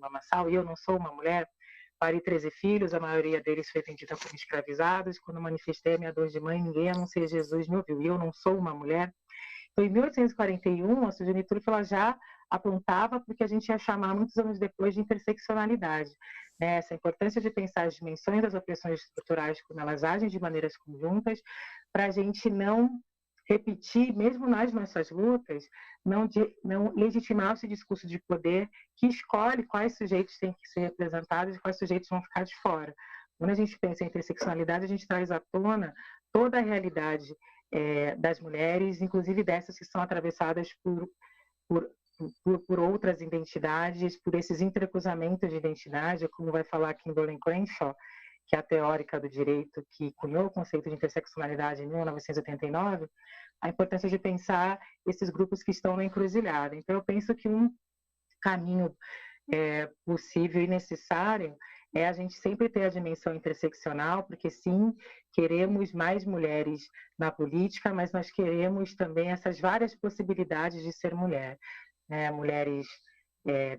lamaçal, e eu não sou uma mulher. Parei 13 filhos, a maioria deles foi vendida como escravizados. Quando manifestei a minha dor de mãe, ninguém, a não ser Jesus, me ouviu. E eu não sou uma mulher. Então, em 1841, a Sujane Truff já apontava para o que a gente ia chamar, muitos anos depois, de interseccionalidade. Essa importância de pensar as dimensões das opressões estruturais, como elas agem de maneiras conjuntas, para a gente não repetir, mesmo nas nossas lutas, não legitimar esse discurso de poder que escolhe quais sujeitos têm que ser representados e quais sujeitos vão ficar de fora. Quando a gente pensa em interseccionalidade, a gente traz à tona toda a realidade das mulheres, inclusive dessas que são atravessadas por outras identidades, por esses entrecruzamentos de identidade, como vai falar Kimberlé Crenshaw, que é a teórica do direito que cunhou o conceito de interseccionalidade em 1989, a importância de pensar esses grupos que estão na encruzilhada. Então, eu penso que um caminho possível e necessário é a gente sempre ter a dimensão interseccional, porque sim, queremos mais mulheres na política, mas nós queremos também essas várias possibilidades de ser mulher. Mulheres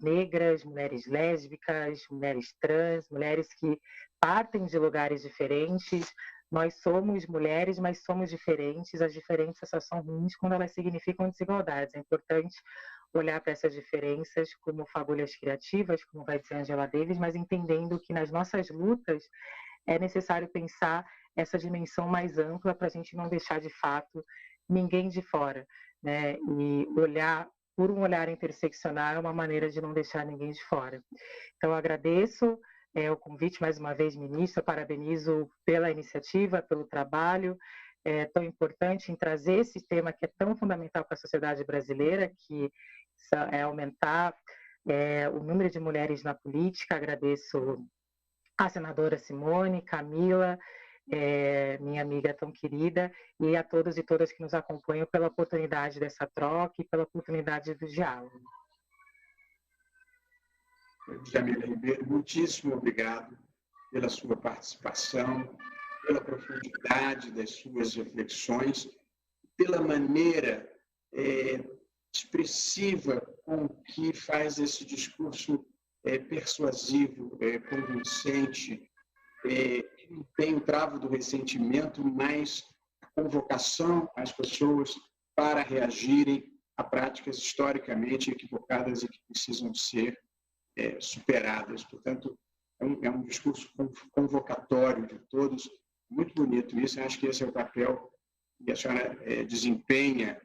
negras, mulheres lésbicas, mulheres trans, mulheres que partem de lugares diferentes. Nós somos mulheres, mas somos diferentes. As diferenças só são ruins quando elas significam desigualdades. É importante olhar para essas diferenças como fagulhas criativas, como vai dizer Angela Davis, mas entendendo que nas nossas lutas é necessário pensar essa dimensão mais ampla para a gente não deixar de fato ninguém de fora, né? E olhar por um olhar interseccional é uma maneira de não deixar ninguém de fora. Então, eu agradeço o convite mais uma vez, ministra, parabenizo pela iniciativa, pelo trabalho tão importante em trazer esse tema que é tão fundamental para a sociedade brasileira, que é aumentar o número de mulheres na política. Agradeço a senadora Simone, Camila, minha amiga tão querida, e a todos e todas que nos acompanham pela oportunidade dessa troca e pela oportunidade do diálogo. Jamila Ribeiro, muitíssimo obrigado pela sua participação, pela profundidade das suas reflexões, pela maneira expressiva com que faz esse discurso persuasivo, convincente, que não tem o travo do ressentimento, mas a convocação às pessoas para reagirem a práticas historicamente equivocadas e que precisam ser superadas. Portanto, é um discurso convocatório de todos, muito bonito isso. Eu acho que esse é o papel que a senhora desempenha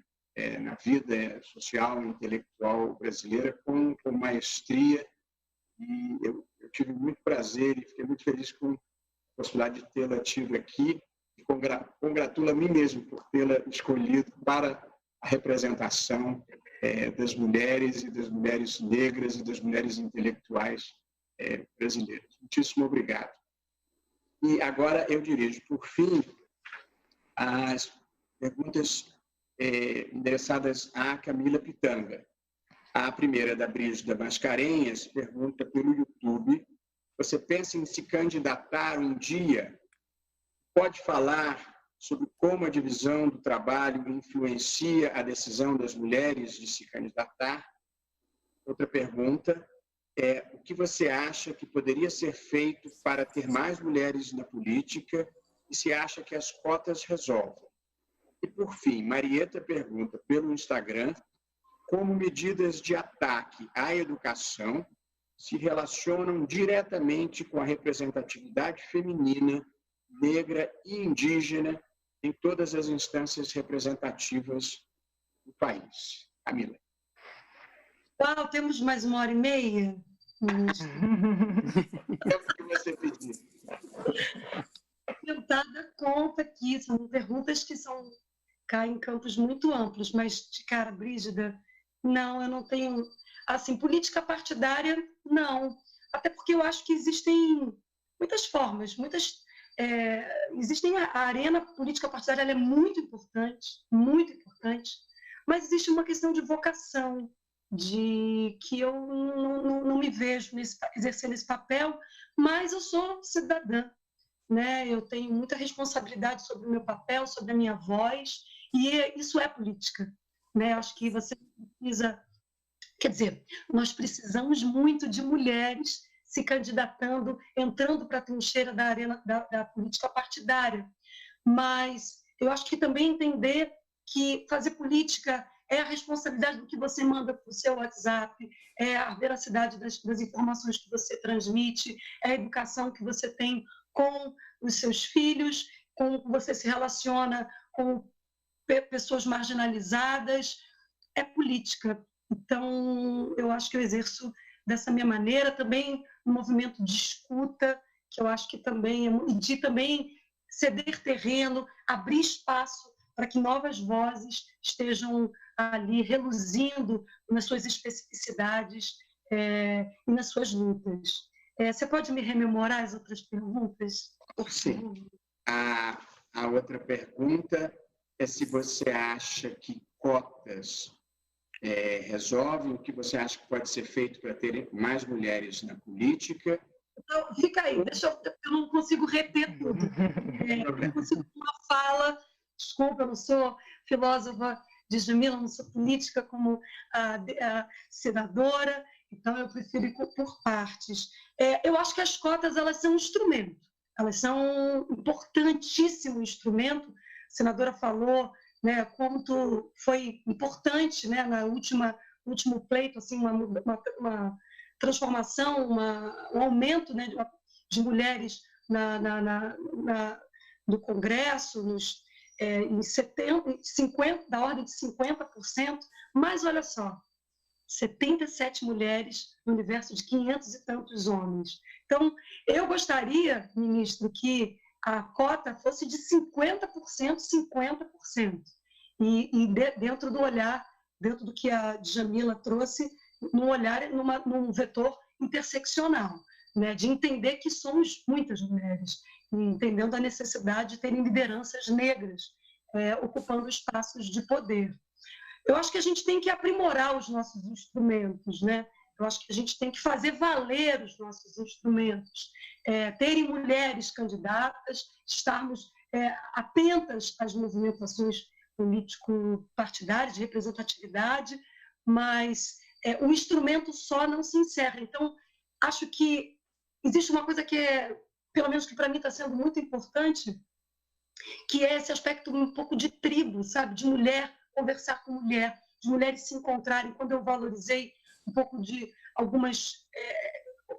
na vida social e intelectual brasileira com maestria, e eu tive muito prazer e fiquei muito feliz com a possibilidade de tê-la tido aqui, e congratulo a mim mesmo por tê-la escolhido para a representação das mulheres e das mulheres negras e das mulheres intelectuais brasileiras. Muitíssimo obrigado. E agora eu dirijo, por fim, as perguntas endereçadas à Camila Pitanga. A primeira, da Brígida Mascarenhas, pergunta pelo YouTube: você pensa em se candidatar um dia? Pode falar sobre como a divisão do trabalho influencia a decisão das mulheres de se candidatar? Outra pergunta é: o que você acha que poderia ser feito para ter mais mulheres na política e se acha que as cotas resolvem? E, por fim, Marieta pergunta pelo Instagram como medidas de ataque à educação se relacionam diretamente com a representatividade feminina, negra e indígena em todas as instâncias representativas do país. Camila. Uau, temos mais 1h30? É o que você pediu. Tentada conta que são perguntas que caem em campos muito amplos, mas, de cara, Brígida, não, eu não tenho... Assim, política partidária, não. Até porque eu acho que existem muitas formas, existem a arena política partidária, ela é muito importante, mas existe uma questão de vocação, de que eu não me vejo exercendo esse papel, mas eu sou cidadã, né? Eu tenho muita responsabilidade sobre o meu papel, sobre a minha voz, e isso é política, né? Acho que você precisa... Quer dizer, nós precisamos muito de mulheres se candidatando, entrando para a trincheira da arena da política partidária. Mas eu acho que também entender que fazer política é a responsabilidade do que você manda para o seu WhatsApp, é a veracidade das informações que você transmite, é a educação que você tem com os seus filhos, como você se relaciona com pessoas marginalizadas. É política. Então, eu acho que eu exerço dessa minha maneira, também um movimento de escuta, que eu acho que também de também ceder terreno, abrir espaço para que novas vozes estejam ali reluzindo nas suas especificidades e nas suas lutas. Você pode me rememorar as outras perguntas? Sim. A outra pergunta é se você acha que cotas resolve? O que você acha que pode ser feito para ter mais mulheres na política? Então, fica aí, eu não consigo reter tudo. Eu consigo uma fala, desculpa, eu não sou filósofa de Djamila, não sou política como a senadora, então eu prefiro ir por partes. Eu acho que as cotas, elas são um instrumento, elas são um importantíssimo instrumento. A senadora falou, né, quanto foi importante, né, no último pleito, assim, uma transformação, um aumento, né, de mulheres no Congresso, em 50, da ordem de 50%, mas olha só, 77 mulheres no universo de 500 e tantos homens. Então, eu gostaria, ministro, que a cota fosse de 50%, 50%. Dentro do olhar, dentro do que a Djamila trouxe, num olhar, num vetor interseccional, né, de entender que somos muitas mulheres, entendendo a necessidade de terem lideranças negras ocupando espaços de poder. Eu acho que a gente tem que aprimorar os nossos instrumentos, né? Eu acho que a gente tem que fazer valer os nossos instrumentos, terem mulheres candidatas, estarmos atentas às movimentações político-partidárias, de representatividade, mas o instrumento só não se encerra. Então, acho que existe uma coisa que pelo menos que para mim está sendo muito importante, que é esse aspecto um pouco de tribo, sabe? De mulher conversar com mulher, de mulheres se encontrarem. Quando eu valorizei um pouco de algumas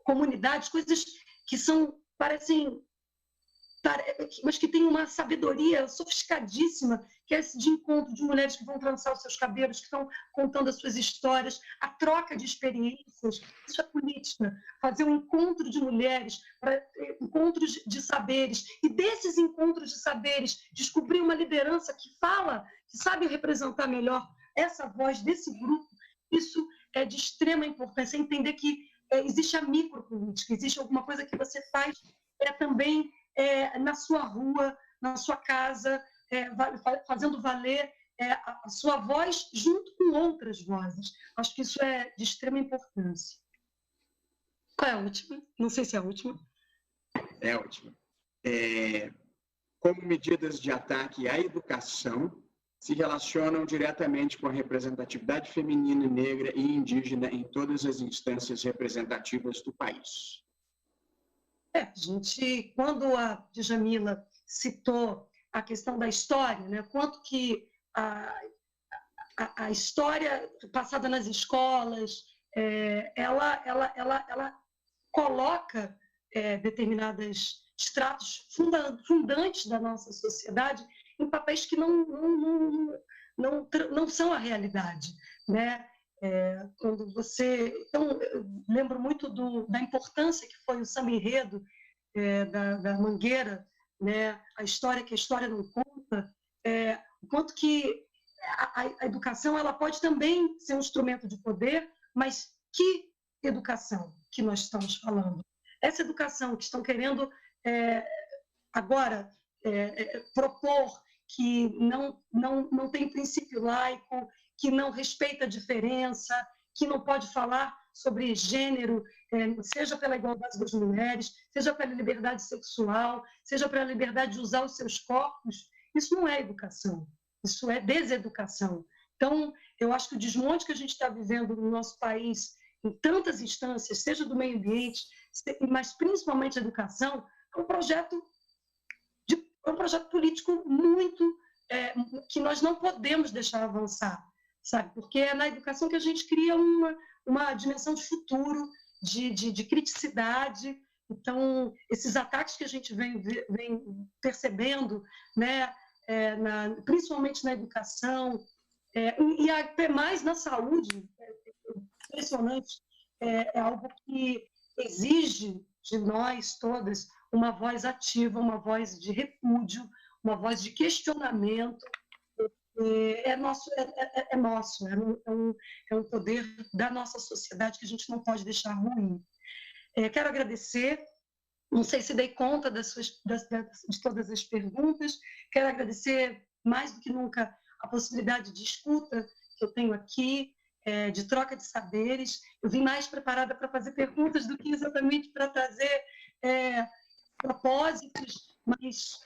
comunidades, coisas que parecem, mas que têm uma sabedoria sofisticadíssima, que é esse de encontro de mulheres que vão trançar os seus cabelos, que estão contando as suas histórias, a troca de experiências. Isso é política, fazer um encontro de mulheres, encontros de saberes, e desses encontros de saberes, descobrir uma liderança que fala, que sabe representar melhor essa voz desse grupo. Isso é de extrema importância, entender que existe a micropolítica, existe alguma coisa que você faz também na sua rua, na sua casa, fazendo valer a sua voz junto com outras vozes. Acho que isso é de extrema importância. Qual é a última? Não sei se é a última. É a última. Como medidas de ataque à educação se relacionam diretamente com a representatividade feminina, negra e indígena em todas as instâncias representativas do país. Quando a Djamila citou a questão da história, né, quanto que a história passada nas escolas, ela coloca determinados estratos fundantes da nossa sociedade em papéis que não são a realidade, né? Quando então, eu lembro muito da importância que foi o samba-enredo da Mangueira, né? A história que a história não conta, o quanto que a educação ela pode também ser um instrumento de poder, mas que educação que nós estamos falando? Essa educação que estão querendo agora propor, que não tem princípio laico, que não respeita a diferença, que não pode falar sobre gênero, seja pela igualdade das mulheres, seja pela liberdade sexual, seja pela liberdade de usar os seus corpos. Isso não é educação, isso é deseducação. Então, eu acho que o desmonte que a gente está vivendo no nosso país, em tantas instâncias, seja do meio ambiente, mas principalmente a educação, é um projeto político muito que nós não podemos deixar avançar, sabe? Porque é na educação que a gente cria uma dimensão de futuro, de criticidade. Então, esses ataques que a gente vem percebendo, né, principalmente na educação, e até mais na saúde, impressionante, é algo que exige de nós todas uma voz ativa, uma voz de repúdio, uma voz de questionamento. É um poder da nossa sociedade que a gente não pode deixar ruim. Quero agradecer, não sei se dei conta de todas as perguntas, quero agradecer mais do que nunca a possibilidade de escuta que eu tenho aqui, de troca de saberes. Eu vim mais preparada para fazer perguntas do que exatamente para trazer propósitos, mas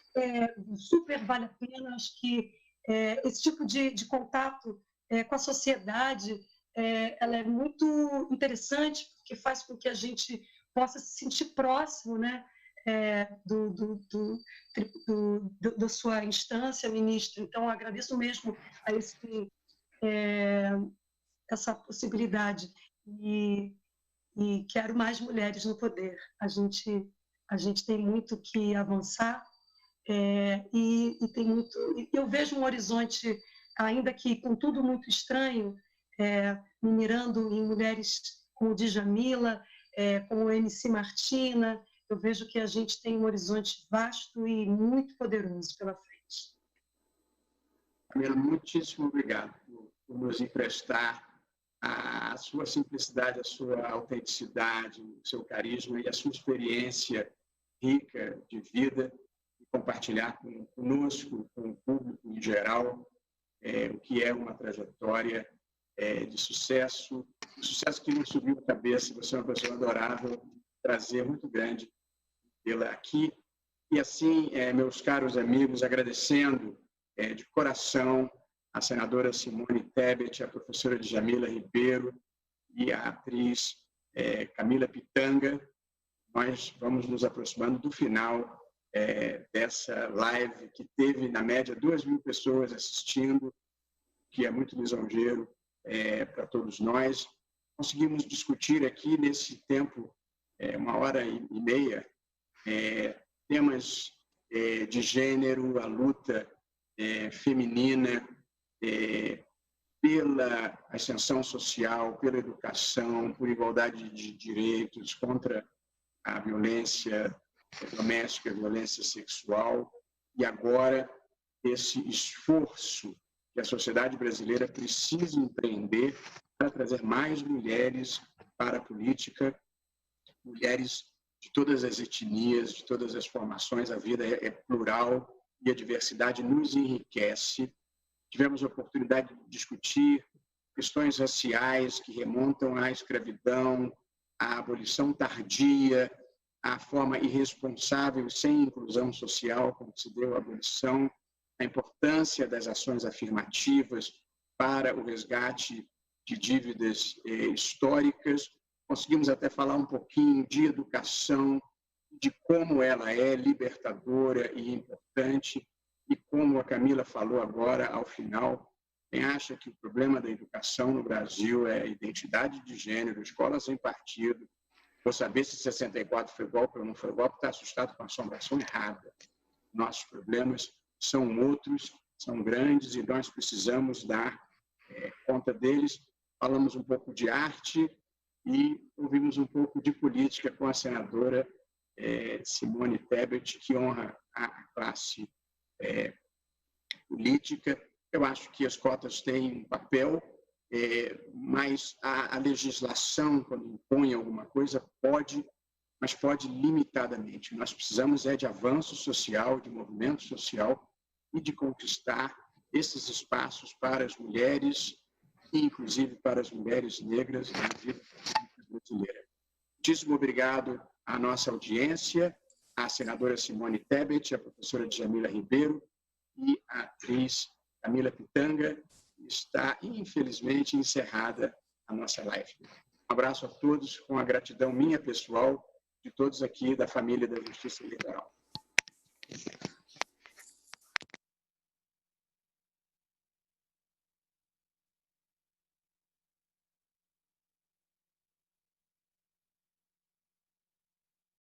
super vale a pena. Acho que esse tipo de contato com a sociedade ela é muito interessante, porque faz com que a gente possa se sentir próximo, né, da sua instância, ministro. Então, agradeço mesmo a essa possibilidade e quero mais mulheres no poder. A gente tem muito que avançar e tem muito. Eu vejo um horizonte, ainda que com tudo muito estranho, me mirando em mulheres como Djamila, como MC Martina. Eu vejo que a gente tem um horizonte vasto e muito poderoso pela frente. Camila, muitíssimo obrigado por nos emprestar a sua simplicidade, a sua autenticidade, o seu carisma e a sua experiência rica de vida, e compartilhar conosco, com o público em geral, o que é uma trajetória de sucesso que nos subiu a cabeça. Você é uma pessoa adorável, prazer muito grande tê-la aqui. E assim, meus caros amigos, agradecendo de coração a senadora Simone Tebet, a professora Djamila Ribeiro e a atriz Camila Pitanga, nós vamos nos aproximando do final dessa live, que teve, na média, 2.000 pessoas assistindo, que é muito lisonjeiro para todos nós. Conseguimos discutir aqui, nesse tempo, 1h30, temas de gênero, a luta feminina, pela ascensão social, pela educação, por igualdade de direitos, contra a violência doméstica, a violência sexual, e agora esse esforço que a sociedade brasileira precisa empreender para trazer mais mulheres para a política, mulheres de todas as etnias, de todas as formações. A vida é plural e a diversidade nos enriquece. Tivemos a oportunidade de discutir questões raciais que remontam à escravidão, à abolição tardia, à forma irresponsável, sem inclusão social, como se deu a abolição, a importância das ações afirmativas para o resgate de dívidas históricas. Conseguimos até falar um pouquinho de educação, de como ela é libertadora e importante, e como a Camila falou agora, ao final, quem acha que o problema da educação no Brasil é identidade de gênero, escolas sem partido, ou saber se 64 foi golpe ou não foi golpe, está assustado com a assombração errada. Nossos problemas são outros, são grandes, e nós precisamos dar conta deles. Falamos um pouco de arte e ouvimos um pouco de política com a senadora Simone Tebet, que honra a classe política. Eu acho que as cotas têm um papel, mas a legislação, quando impõe alguma coisa, pode, mas pode limitadamente. Nós precisamos de avanço social, de movimento social e de conquistar esses espaços para as mulheres, inclusive para as mulheres negras na vida brasileira. Muitíssimo obrigado à nossa audiência, à senadora Simone Tebet, à professora Djamila Ribeiro e à atriz Camila Pitanga. Está, infelizmente, encerrada a nossa live. Um abraço a todos, com a gratidão minha pessoal, de todos aqui da família da Justiça Eleitoral.